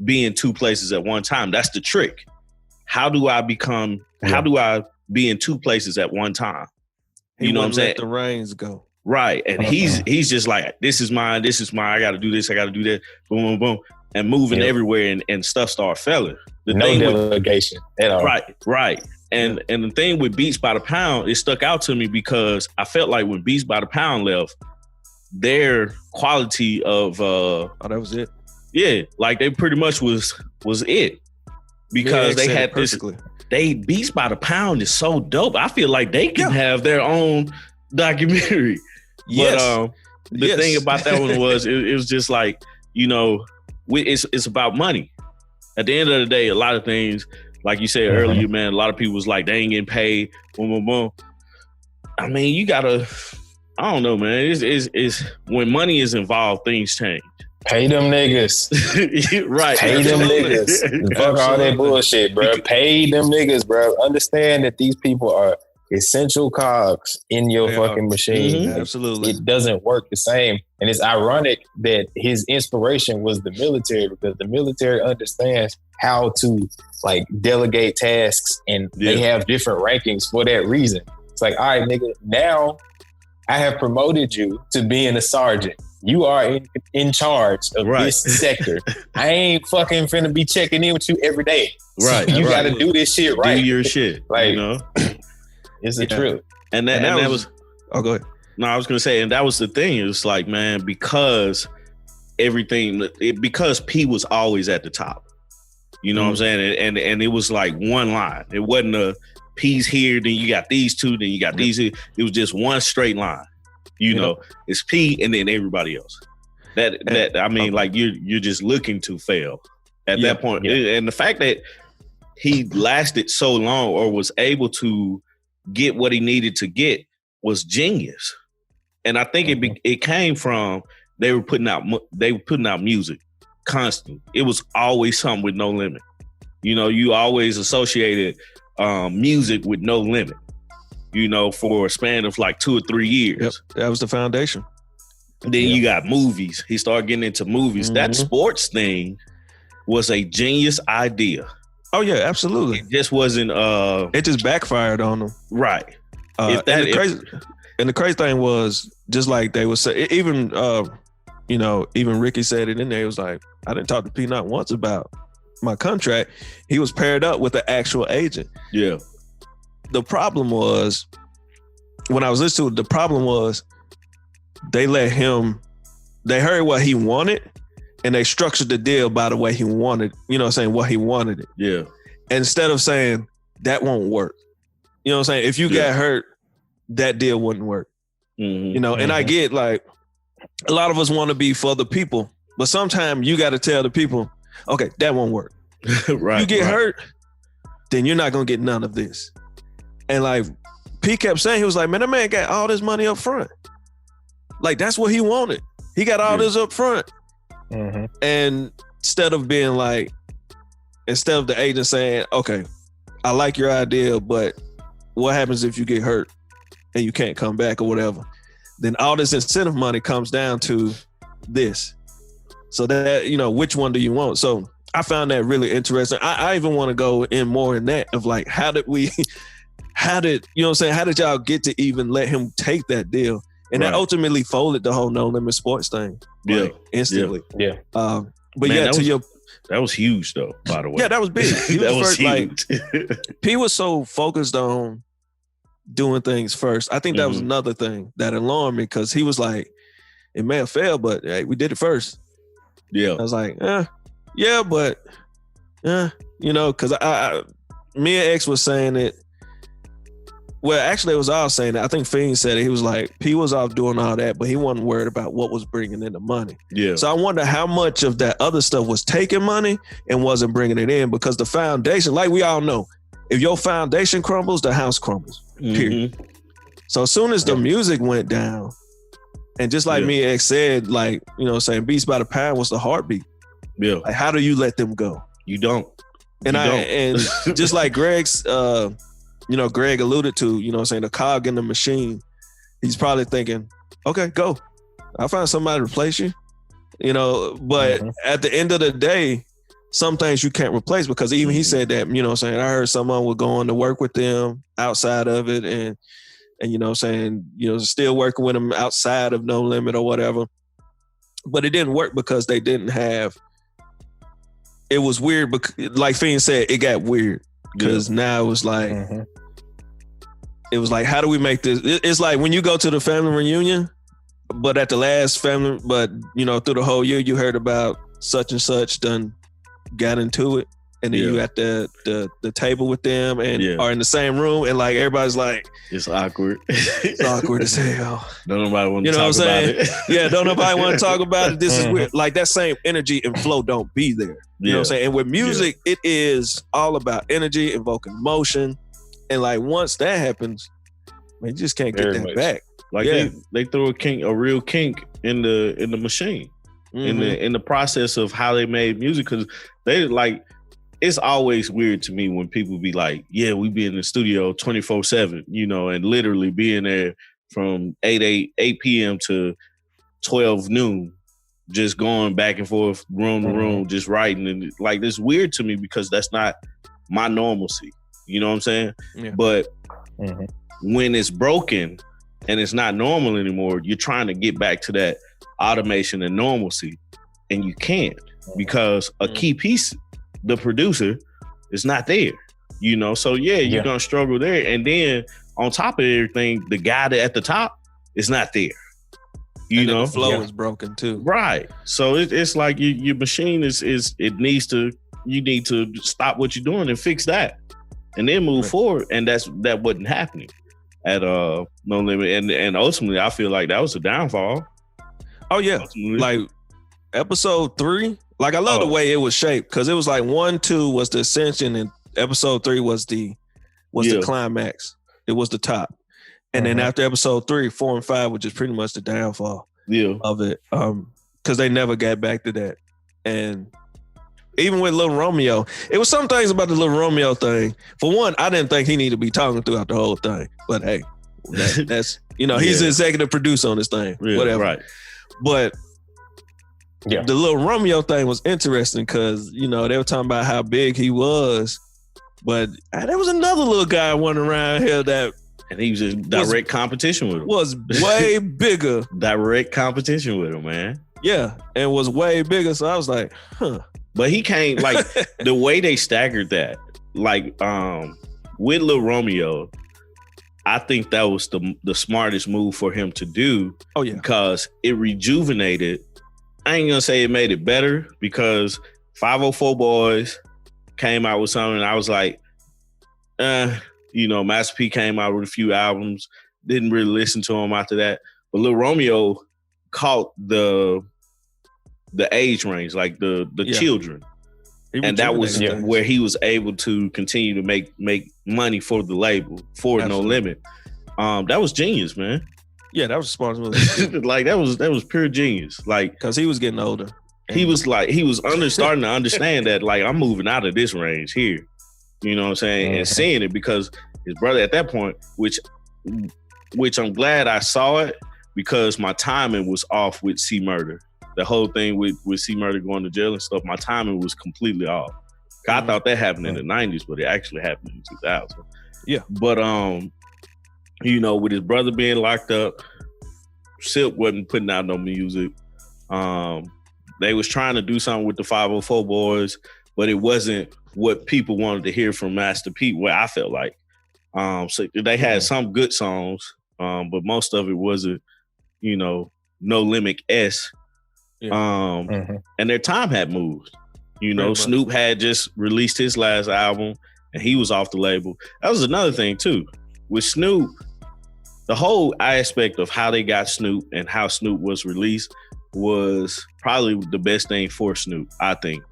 be in two places at one time. That's the trick. How do I be in two places at one time? You know what I'm saying? Let the reins go. Right. And he's just like, this is mine. I got to do this. I got to do that. Boom, boom, boom. And moving everywhere and stuff start failing. No delegation at all. Right. And the thing with Beats by the Pound, it stuck out to me because I felt like when Beats by the Pound left, their quality of that was it. Yeah, like they pretty much was it. Because they had this. Beats by the Pound is so dope. I feel like they can have their own documentary. Yes. But the thing about that one was it was just like, it's about money. At the end of the day, a lot of things, like you said earlier, man, a lot of people was like, they ain't getting paid. Boom, boom, boom. I mean, you gotta, I don't know, man. It's when money is involved, things change. Pay them niggas. Right. Pay them niggas. Fuck all that bullshit, bro. Pay them niggas, bro. Understand that these people are essential cogs in your fucking machine. Absolutely. It doesn't work the same. And it's ironic that his inspiration was the military, because the military understands how to like delegate tasks, and they have different rankings for that reason. It's like, all right, nigga, now I have promoted you to being a sergeant. You are in charge of this sector. I ain't fucking finna be checking in with you every day. Right. So you got to do this shit right. Do your shit. Like, it's a trip. And that was. Oh, go ahead. No, I was gonna say, and that was the thing. It was like, man, because P was always at the top. You know what I'm saying? And it was like one line. It wasn't a P's here, then you got these two, then you got these here. It was just one straight line. You know, it's P and then everybody else. That I mean, like you're just looking to fail at that point. And the fact that he lasted so long or was able to get what he needed to get was genius. And I think it came from they were putting out music constantly. It was always something with No Limit. You know, you always associated music with No Limit. You know, for a span of like 2 or 3 years. Yep. That was the foundation. Then you got movies. He started getting into movies. That sports thing was a genius idea. Oh yeah, absolutely. It just wasn't. It just backfired on them. Right. And the crazy thing was, just like they would say, even Ricky said it in there. It was like, I didn't talk to P not once about my contract. He was paired up with the actual agent. Yeah. the problem was when I was listening to it, the problem was they heard what he wanted and they structured the deal by the way he wanted, what he wanted it. Yeah. Instead of saying that won't work. You know what I'm saying? If you got hurt, that deal wouldn't work. Mm-hmm. And I get like a lot of us want to be for the people, but sometimes you got to tell the people, okay, that won't work. Right. You get hurt, then you're not going to get none of this. And like P kept saying, he was like, man, that man got all this money up front. Like that's what he wanted. He got all this up front. Mm-hmm. And instead of the agent saying, okay, I like your idea, but what happens if you get hurt and you can't come back or whatever? Then all this incentive money comes down to this. So that, which one do you want? So I found that really interesting. I even want to go in more in that of like, how did y'all get to even let him take that deal? And that ultimately folded the whole No Limit Sports thing. Like, instantly. Yeah. But man, that was huge though, by the way. Yeah, that was big. That was huge. Like, P was so focused on doing things first. I think that was another thing that alarmed me because he was like, it may have failed, but hey, we did it first. Yeah. I was like, because me and X was saying it. Well, actually, it was all saying that. I think Fiend said it. He was like, P was off doing all that, but he wasn't worried about what was bringing in the money. Yeah. So I wonder how much of that other stuff was taking money and wasn't bringing it in, because the foundation, like we all know, if your foundation crumbles, the house crumbles. Period. Mm-hmm. So as soon as the music went down, and just like me and X said, like, saying Beats by the Pound was the heartbeat. Yeah. Like, how do you let them go? You don't. And just like Greg's, Greg alluded to, the cog in the machine. He's probably thinking, okay, go. I'll find somebody to replace you. But at the end of the day, some things you can't replace, because even he said that, I heard someone was going to work with them outside of it and still working with them outside of No Limit or whatever. But it didn't work because they didn't have, it was weird, because, like Fiend said, it got weird. Because now it was like, how do we make this? It's like when you go to the family reunion, but at the last family, but through the whole year, you heard about such and such done got into it. And then you at the table with them and are in the same room, and like everybody's like, it's awkward. It's awkward as hell. Don't nobody want to talk about it. Yeah, don't nobody want to talk about it. This is weird. Like that same energy and flow don't be there. You know what I'm saying? And with music, it is all about energy, invoking emotion. And like once that happens, man, you just can't get that back. Like they throw a real kink in the machine. In the process of how they made music, because they like, it's always weird to me when people be like, yeah, we be in the studio 24/7, and literally being there from 8 p.m. to 12 noon, just going back and forth, room to room, just writing. And like, it's weird to me because that's not my normalcy. You know what I'm saying? Yeah. But when it's broken and it's not normal anymore, you're trying to get back to that automation and normalcy, and you can't, because a key piece, the producer, is not there, so you're gonna struggle there. And then on top of everything, the guy that at the top is not there, the flow is broken too, right? So it's like your machine you need to stop what you're doing and fix that, and then move forward. And that wasn't happening at No Limit, and ultimately I feel like that was a downfall. Oh yeah, like episode 3. Like, I love the way it was shaped, because it was like 1, 2 was the ascension, and episode 3 was the climax. It was the top. And then after episode 3, 4, and 5, which is pretty much the downfall of it. Because they never got back to that. And even with Lil Romeo, it was some things about the Lil Romeo thing. For one, I didn't think he needed to be talking throughout the whole thing. But hey, that's he's the executive producer on this thing. Whatever. Right. But the Lil Romeo thing was interesting because, they were talking about how big he was. But there was another little guy running around here that... And he was in direct competition with him. Was way bigger. Direct competition with him, man. Yeah, and was way bigger. So I was like, huh. But he can't, like, the way they staggered that, like, with Lil Romeo, I think that was the smartest move for him to do. Oh yeah, because it rejuvenated. I ain't gonna say it made it better because 504 Boys came out with something, and I was like, Master P came out with a few albums. Didn't really listen to him after that. But Lil Romeo caught the age range, like the children. And that was where he was able to continue to make money for the label, for Absolutely. No Limit. That was genius, man. Yeah, that was smart. Like that was pure genius. Like, because he was getting older. He was starting to understand that, like, I'm moving out of this range here. You know what I'm saying? And seeing it, because his brother at that point, which I'm glad I saw it, because my timing was off with C Murder. The whole thing with C Murder going to jail and stuff, my timing was completely off. I thought that happened in the 90s, but it actually happened in 2000. Yeah. But, with his brother being locked up, Silk wasn't putting out no music. They was trying to do something with the 504 Boys, but it wasn't what people wanted to hear from Master P, what I felt like. So they had some good songs, but most of it wasn't, No Limit-esque. Yeah. And their time had moved. Snoop had just released his last album and he was off the label. That was another thing too. With Snoop, the whole aspect of how they got Snoop and how Snoop was released was probably the best thing for Snoop, I think,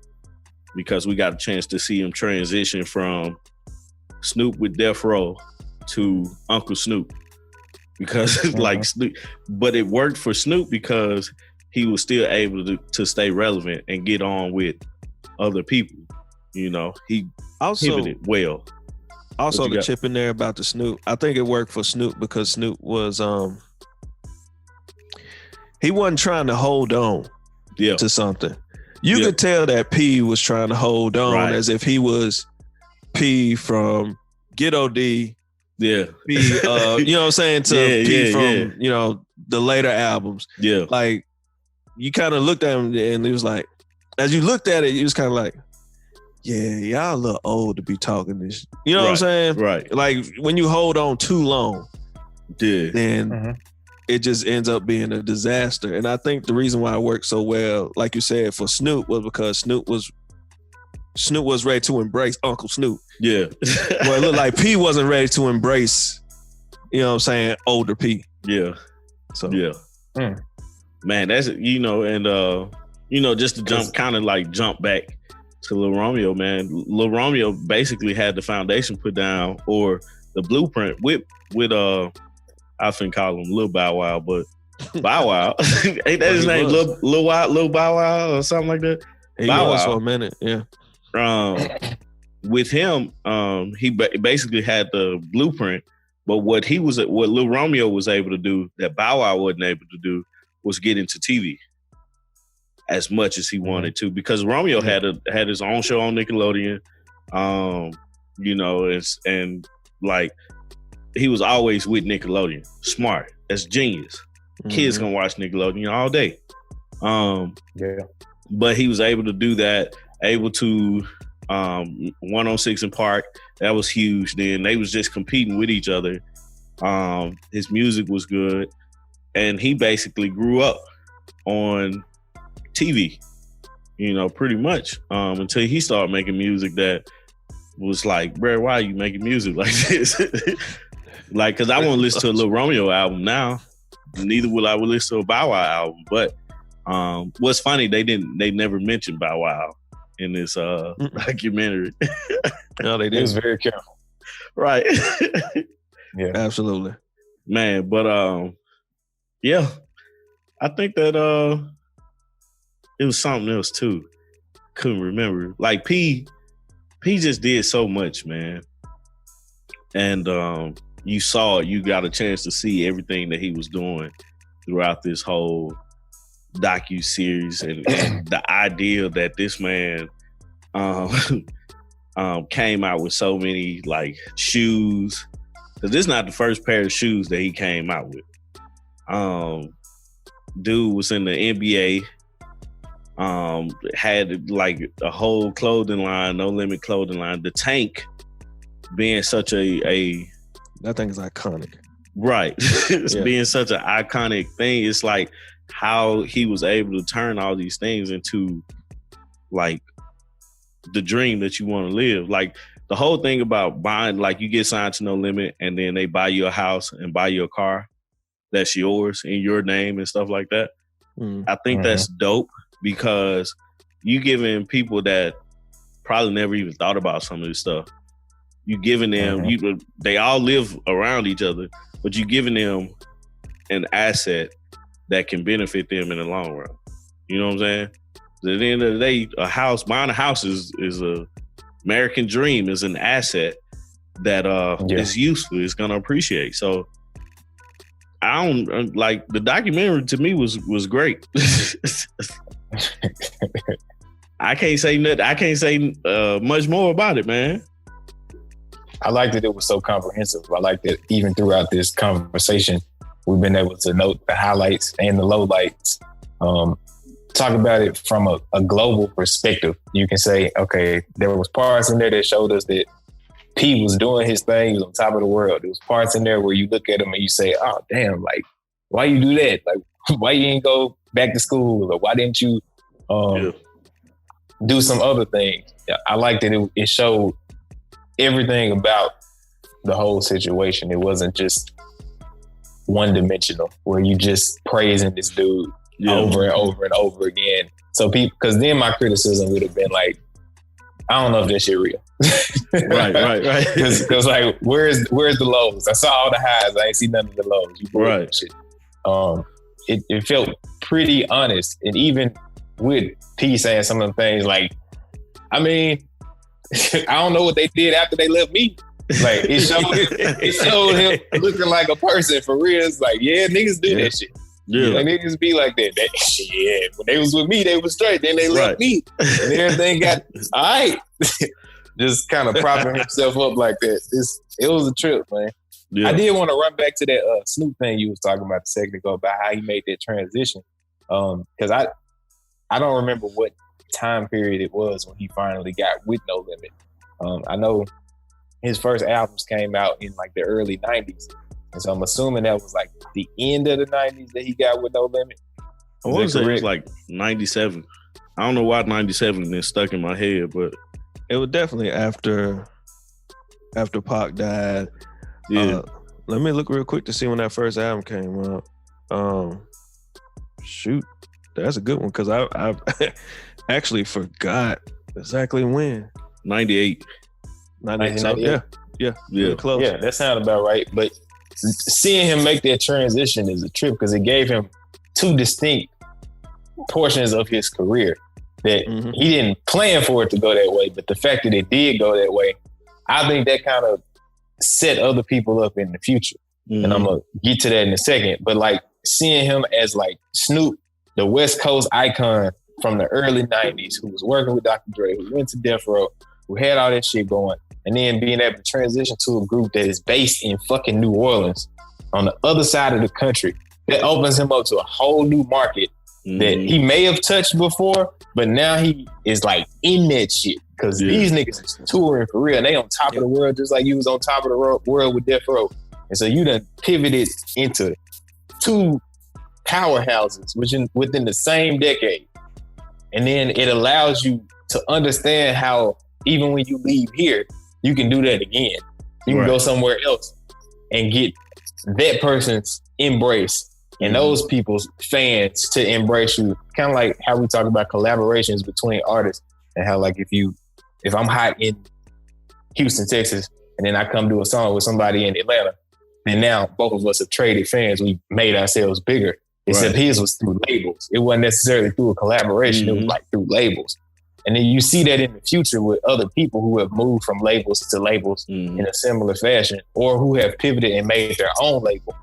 because we got a chance to see him transition from Snoop with Death Row to Uncle Snoop. Because like Snoop, but it worked for Snoop because he was still able to stay relevant and get on with other people. He also pivoted well. Also, the chip in there about the Snoop, I think it worked for Snoop because Snoop was he wasn't trying to hold on to something. You could tell that P was trying to hold on as if he was P from Get OD. Yeah. P, you know what I'm saying? To P from, the later albums. Yeah. Like, you kind of looked at him and it was like, as you looked at it, you was kind of like, yeah, y'all a little old to be talking this. You know what I'm saying? Right. Like, when you hold on too long, then it just ends up being a disaster. And I think the reason why it worked so well, like you said, for Snoop was because Snoop was ready to embrace Uncle Snoop. Yeah. Well, it looked like P wasn't ready to embrace, older P. Yeah. So yeah. Man, that's and just to jump back to Lil Romeo, man. Lil Romeo basically had the foundation put down, or the blueprint with I finna call him Lil Bow Wow, but Bow Wow. Ain't that his name? Lil Bow Wow or something like that? He was for a minute, yeah. With him, he basically had the blueprint, but what Lil Romeo was able to do that Bow Wow wasn't able to do was get into TV as much as he wanted to, because Romeo had his own show on Nickelodeon, and like he was always with Nickelodeon. Smart, that's genius. Kids gonna watch Nickelodeon all day. But he was able to do that. Able to 106 in Park, that was huge. Then they was just competing with each other. His music was good, and he basically grew up on TV, pretty much, until he started making music that was like, bro, why are you making music like this? Like, cause I won't listen to a Lil Romeo album now. Neither will I listen to a Bow Wow album. But what's funny, they never mentioned Bow Wow in this documentary. No, they did. He was very careful. Right. Yeah, absolutely. Man, but yeah, I think that it was something else too. Couldn't remember. Like P just did so much, man. And you saw it. You got a chance to see everything that he was doing throughout this whole docu-series, and the idea that this man came out with so many like shoes, because this is not the first pair of shoes that he came out with. Dude was in the NBA, had like a whole clothing line, No Limit clothing line. The Tank being such a that thing is iconic. Right. It's being such an iconic thing. It's like how he was able to turn all these things into like the dream that you want to live. Like the whole thing about buying, like you get signed to No Limit and then they buy you a house and buy you a car that's yours in your name and stuff like that. I think that's dope because you giving people that probably never even thought about some of this stuff. You giving them, they all live around each other, but you giving them an asset that can benefit them in the long run. You know what I'm saying? At the end of the day, buying a house is a American dream, is an asset that is useful, it's gonna appreciate. So I don't like the documentary. To me was great. I can't say nothing. I can't say much more about it, man. I liked that it was so comprehensive. I like that even throughout this conversation, we've been able to note the highlights and the lowlights. Talk about it from a global perspective. You can say, okay, there was parts in there that showed us that P was doing his thing. He was on top of the world. There was parts in there where you look at him and you say, oh, damn, like, why you do that? Like, why you didn't go back to school? Or why didn't you do some other things? I like that it showed everything about the whole situation. It wasn't just one-dimensional where you just praising this dude over and over and over again. So people, because then my criticism would have been like, I don't know if that shit real. Right. Because like, where's the lows? I saw all the highs. I ain't see none of the lows. You right. Shit. It felt pretty honest, and even with P saying some of the things like, I mean, I don't know what they did after they left me. Like it showed him looking like a person for real. It's like, yeah, niggas do that shit. Yeah, like niggas be like that. Yeah, when they was with me, they was straight. Then they left me, and everything got all right. Just kind of propping himself up like that. It was a trip, man. Yeah. I did want to run back to that Snoop thing you was talking about a second ago about how he made that transition. Because I don't remember what time period it was when he finally got with No Limit. I know his first albums came out in like the early 90s. And so I'm assuming that was like the end of the 90s that he got with No Limit. I want to say it was like 97. I don't know why 97 is stuck in my head, but it was definitely after Pac died. Yeah. Let me look real quick to see when that first album came out. Shoot, that's a good one because I actually forgot exactly when. 98. 98. Yeah. Close. Yeah, that sounded about right. But seeing him make that transition is a trip because it gave him two distinct portions of his career that he didn't plan for it to go that way. But the fact that it did go that way, I think that kind of set other people up in the future. And I'm going to get to that in a second. But like seeing him as like Snoop, the West Coast icon from the early 90s, who was working with Dr. Dre, who went to Death Row, who had all that shit going, and then being able to transition to a group that is based in fucking New Orleans on the other side of the country, that opens him up to a whole new market that he may have touched before, but now he is like in that shit. Because these niggas is touring for real. They on top of the world just like you was on top of the world with Death Row. And so you done pivoted into two powerhouses within the same decade. And then it allows you to understand how even when you leave here, you can do that again. You can go somewhere else and get that person's embrace and those people's fans to embrace you. Kind of like how we talk about collaborations between artists and how like if I'm hot in Houston, Texas, and then I come do a song with somebody in Atlanta, and now both of us have traded fans, we made ourselves bigger. Except his was through labels. It wasn't necessarily through a collaboration. It was like through labels. And then you see that in the future with other people who have moved from labels to labels in a similar fashion, or who have pivoted and made their own label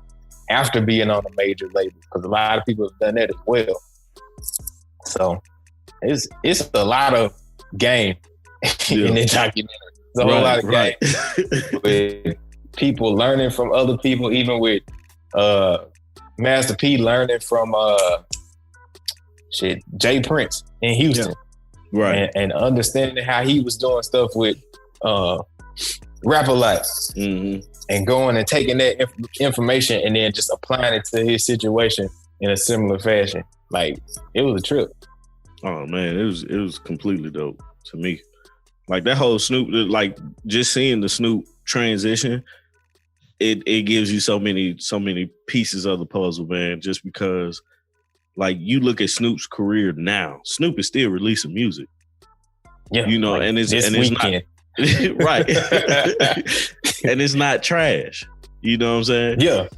after being on a major label. Because a lot of people have done that as well. So it's a lot of game in the documentary. It's a whole lot of game. With people learning from other people, even with Master P learning from Jay Prince in Houston. Right. And understanding how he was doing stuff with rap a lot. Mm-hmm. And going and taking that information and then just applying it to his situation in a similar fashion. Like, it was a trip. Oh man, it was completely dope to me. Like that whole Snoop, like just seeing the Snoop transition, it gives you so many pieces of the puzzle, man. Just because, like, you look at Snoop's career now, Snoop is still releasing music. Yeah, you know, like and it's not right, and it's not trash. You know what I'm saying? Yeah.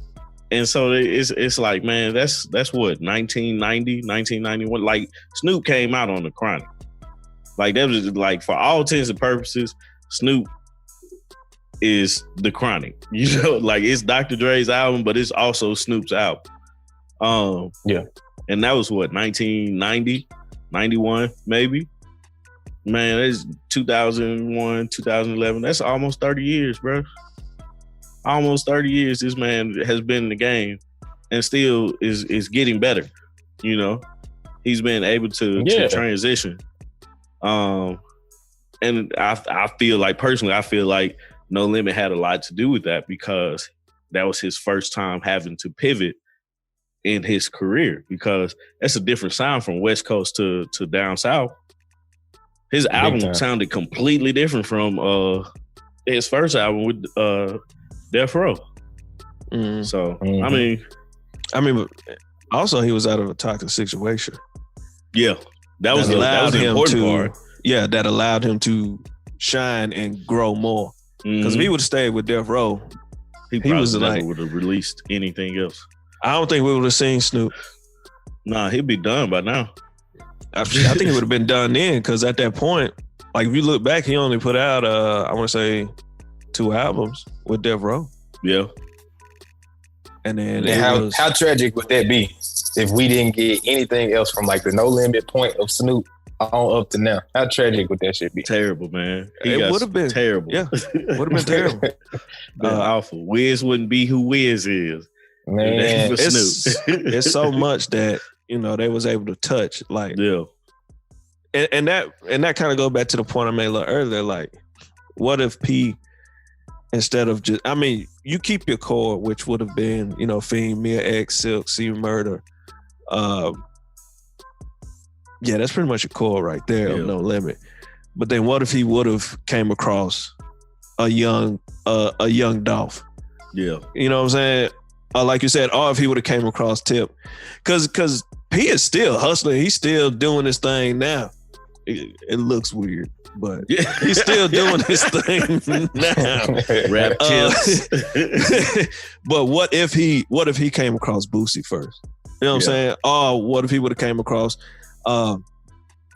And so it's like, man, that's what 1990, 1991. Like Snoop came out on the Chronic. Like that was like, for all intents and purposes, Snoop is the Chronic. You know, like it's Dr. Dre's album, but it's also Snoop's album. Yeah. And that was what, 1990, 91, maybe. Man, it's 2001, 2011. That's almost 30 years, bro. Almost 30 years this man has been in the game and still is getting better. You know, he's been able to transition. And I feel like, personally, I feel like No Limit had a lot to do with that, because that was his first time having to pivot in his career, because that's a different sound from West Coast to down South. His album sounded completely different from his first album with Death Row. Mm-hmm. So I mean, also he was out of a toxic situation. Yeah, that was the important part. Yeah, that allowed him to shine and grow more. Because if he would have stayed with Death Row, he was never would have released anything else. I don't think we would have seen Snoop. Nah, he'd be done by now. I think it would have been done then, because at that point, like if you look back, he only put out I want to say 2 albums with Death Row. Yeah. And then how tragic would that be if we didn't get anything else from like the No Limit point of Snoop on up to now? How tragic would that shit be? Terrible, man. It would have been terrible. Yeah, would have been terrible. Awful. Wiz wouldn't be who Wiz is. Man, it's so much that, you know, they was able to touch. Like, yeah. And that kind of go back to the point I made a little earlier. Like, what if P, instead of just, I mean, you keep your core, which would have been, you know, Fiend, Mia X, Silk, C Murder. Yeah, that's pretty much your core right there. Yeah. No Limit. But then what if he would have came across a young Dolph? Yeah. You know what I'm saying? Like you said, or if he would have came across Tip. Because P is still hustling. He's still doing his thing now. It looks weird, but he's still doing his thing now. Rap Tips. But what if he came across Boosie first? You know what I'm saying? Or what if he would have came across I'm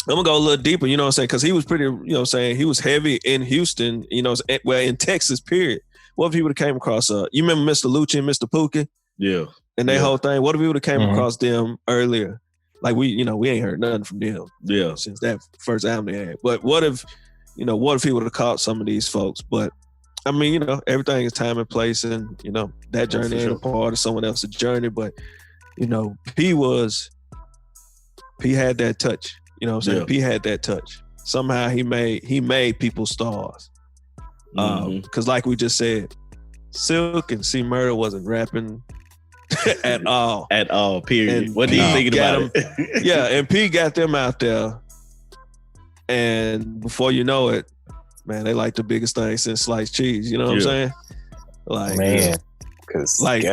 gonna go a little deeper, you know what I'm saying? Because he was pretty, you know what I'm saying, he was heavy in Houston, you know, well, in Texas, period. What if he would have came across you remember Mr. Lucci and Mr. Pookie? Yeah. And that whole thing. What if we would have came across them earlier? Like we ain't heard nothing from them. Yeah. Since that first album they had. But what if he would have caught some of these folks? But I mean, you know, everything is time and place, and you know, that journey ain't a part of someone else's journey. But, you know, P had that touch. You know what I'm saying? P had that touch. Somehow he made people stars. Because like we just said, Silk and C Murder wasn't rapping at all. At all, period. And what do you think about it? Yeah, and P got them out there. And before you know it, man, they like the biggest thing since sliced cheese. You know what I'm saying? Like, man, because like,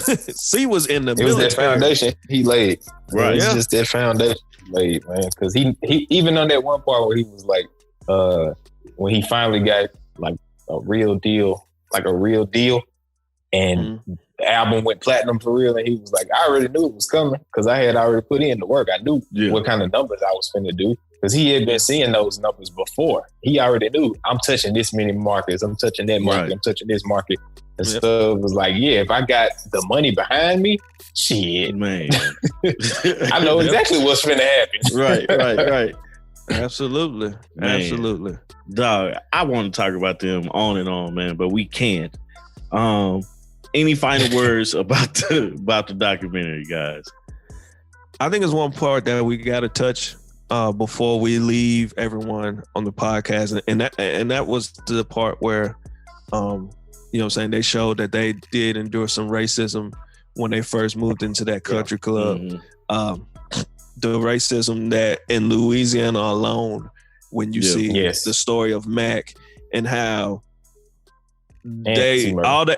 C was in the military. It was that foundation he laid. Right. It's just that foundation he laid, man. Because he even on that one part where he was like, when he finally got like a real deal, and the album went platinum for real, and he was like, I already knew it was coming because I had already put in the work. I knew what kind of numbers I was finna do because he had been seeing those numbers before. He already knew, I'm touching this many markets, I'm touching that market, I'm touching this market. And so it was like, yeah, if I got the money behind me, shit, man, I know exactly what's finna happen. Right. Absolutely. Man. Absolutely. Dog, I want to talk about them on and on, man, but we can't. Any final words about the documentary, guys? I think it's one part that we got to touch. before we leave everyone on the podcast, and that was the part where, you know what I'm saying, they showed that they did endure some racism when they first moved into that country club. Mm-hmm. The racism that in Louisiana alone, when you see the story of Mac and how all the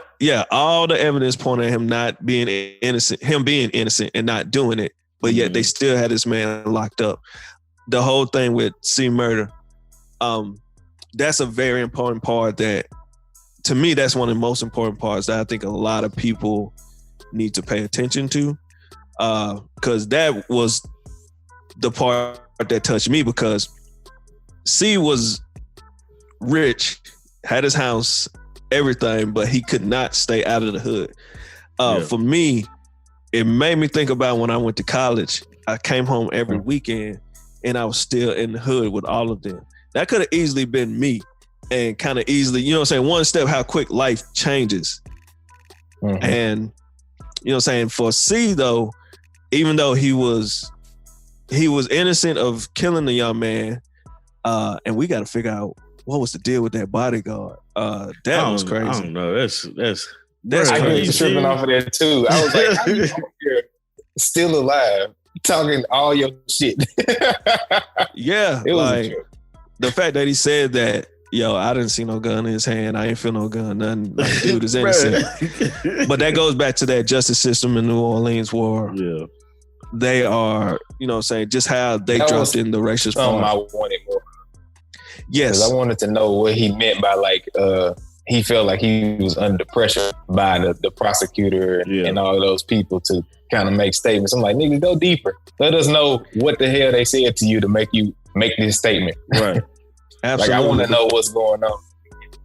evidence pointed at him not being innocent, him being innocent and not doing it, but yet they still had this man locked up. The whole thing with C Murder, that's a very important part that, to me, that's one of the most important parts that I think a lot of people need to pay attention to, because that was the part that touched me, because C was rich, had his house, everything, but he could not stay out of the hood. For me, it made me think about when I went to college. I came home every weekend and I was still in the hood with all of them. That could have easily been me, and kind of easily, you know what I'm saying, one step how quick life changes. And, you know what I'm saying, for C though, even though he was innocent of killing the young man, and we got to figure out what was the deal with that bodyguard. That was crazy. I don't know. That's I crazy. was tripping off of that too. I was like, how you over here still alive, talking all your shit? Yeah, it was like the fact that he said that, yo, I didn't see no gun in his hand. I ain't feel no gun. Nothing. Like, dude is innocent. But that goes back to that justice system in New Orleans where they are, you know what I'm saying, just how they dropped in the racist part. I wanted more. Yes. I wanted to know what he meant by, like, he felt like he was under pressure by the prosecutor and all of those people to kind of make statements. I'm like, nigga, go deeper. Let us know what the hell they said to you to make you make this statement. Right. Absolutely. Like, I want to know what's going on.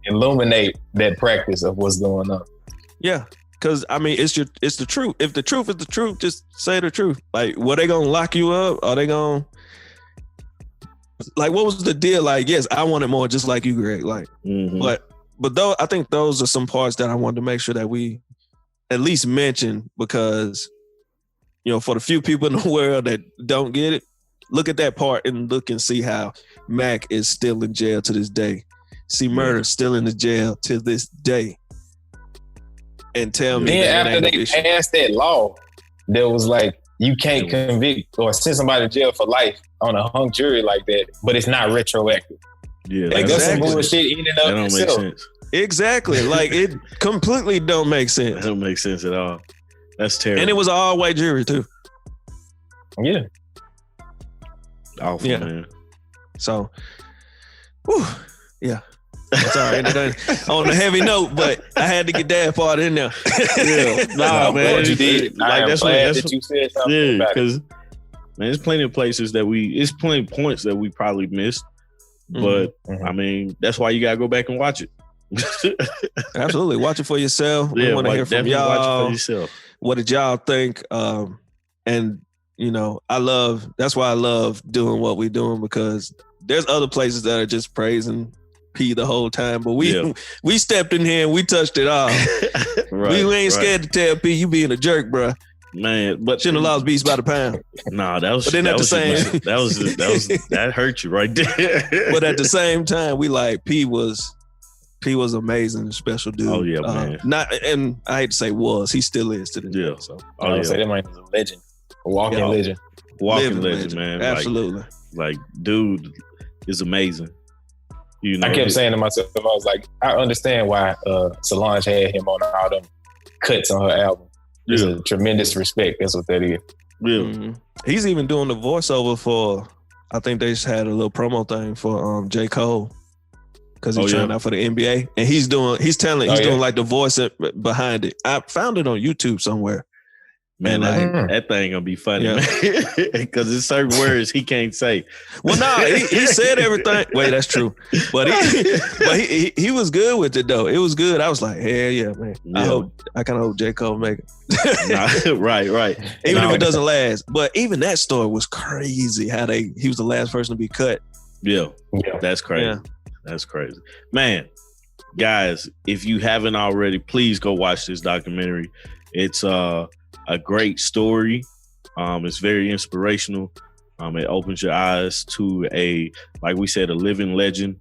Illuminate that practice of what's going on. Yeah. Because, I mean, it's the truth. If the truth is the truth, just say the truth. Like, were they going to lock you up? Are they going to... Like, what was the deal? Like, yes, I wanted more, just like you, Greg. Like, but though, I think those are some parts that I wanted to make sure that we at least mention, because, you know, for the few people in the world that don't get it, look at that part and look and see how Mac is still in jail to this day. C Murder still in the jail to this day. And tell me. Then after they passed that law, there was like, you can't convict or send somebody to jail for life on a hung jury like that, but it's not retroactive. Yeah, like, that's some bullshit in and of that don't itself. Make sense. Exactly. Like, it completely don't make sense. That don't make sense at all. That's terrible. And it was an all-white jury too. Yeah. Awful, man. So, whew, yeah. Sorry, on a heavy note, but I had to get that part in there. Nah, man. What you did. Like, that's glad that you said something about it. Because, man, there's plenty of places it's plenty of points that we probably missed. But, I mean, that's why you got to go back and watch it. Absolutely. Watch it for yourself. We want to hear from y'all. Watch it for yourself. What did y'all think? And, you know, that's why I love doing what we're doing, because there's other places that are just praising P the whole time, but we stepped in here and we touched it all. We ain't scared to tell P you being a jerk, bro. Man, but shouldn't have lost beats by the pound. Nah, that was. But then at the same, that hurt you right there. But at the same time, we like P was amazing, special dude. Oh yeah, man. And I hate to say was, he still is to this day. So I would say that man is a legend, a walking legend, legend, man. Absolutely. Like dude is amazing. You know, I kept saying to myself, I was like, I understand why Solange had him on all them cuts on her album. It's a tremendous respect. That's what that is. Yeah. He's even doing the voiceover for, I think they just had a little promo thing for J. Cole, because he's trying out for the NBA, and he's doing like the voice behind it. I found it on YouTube somewhere. Man, that thing gonna be funny, man. Because there's certain words he can't say. Well, no, he said everything. Wait, that's true. But he was good with it though. It was good. I was like, hell yeah, man. Yeah. I kind of hope J. Cole make it. Right. Even if it doesn't last. But even that story was crazy. How he was the last person to be cut. Yeah. That's crazy. Yeah. That's crazy, man. Guys, if you haven't already, please go watch this documentary. It's a great story. It's very inspirational. It opens your eyes to like we said, a living legend.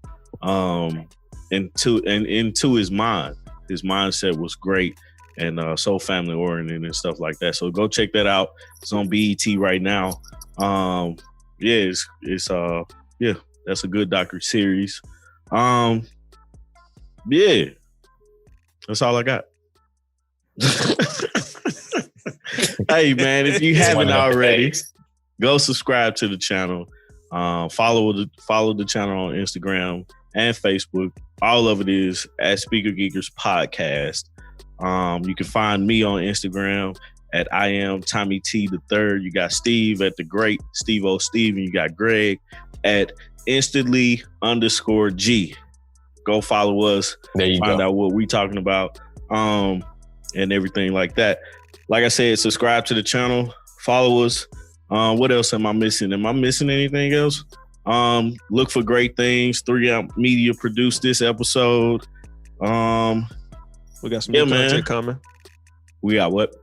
Into his mind. His mindset was great and so family oriented and stuff like that. So go check that out. It's on BET right now. It's that's a good docu series. That's all I got. Hey man, if you haven't already, go subscribe to the channel. Follow the channel on Instagram and Facebook. All of it is at Speaker Geekers Podcast. You can find me on Instagram at I am Tommy T the Third. You got Steve at the Great Steve O Steve, and you got Greg at instantly_G. Go follow us. There you find go. out what we talking about, and everything like that. Like I said, subscribe to the channel. Follow us. What else am I missing? Am I missing anything else? Look for great things. 3 Media produced this episode. We got some new content coming. We got what?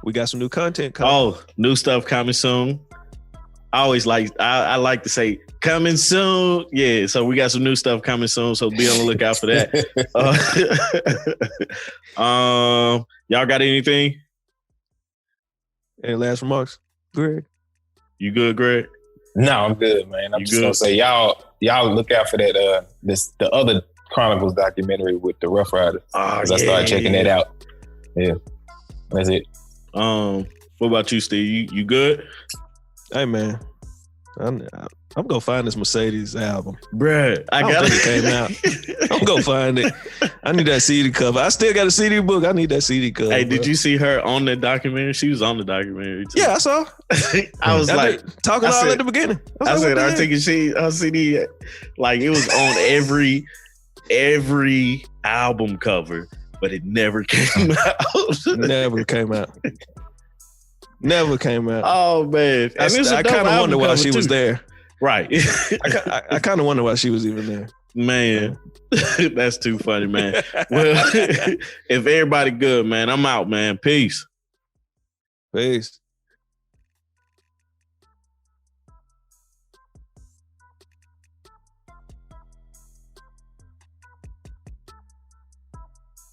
We got some new content coming. Oh, new stuff coming soon. I always I like to say coming soon. Yeah, so we got some new stuff coming soon. So be on the lookout for that. Y'all got anything? Any last remarks, Greg? You good, Greg? No, I'm good, man. I'm just gonna say y'all look out for that the other Chronicles documentary with the Rough Riders. I started checking that out. Yeah, that's it. What about you, Steve? You good? Hey man, I'm gonna find this Mercedes album, bruh. I don't think it came out. I'm gonna find it. I need that CD cover. I still got a CD book. I need that CD cover. Hey, did you see her on the documentary? She was on the documentary too. Yeah, I saw. I was like talking all at the beginning. I said, "I think her CD, like it was on every album cover, but it never came out. Never came out. Never came out. Oh man, I kind of wonder why she was there. Right. I kind of wonder why she was even there. Man, that's too funny, man. Well, if everybody good, man, I'm out, man. Peace. Peace.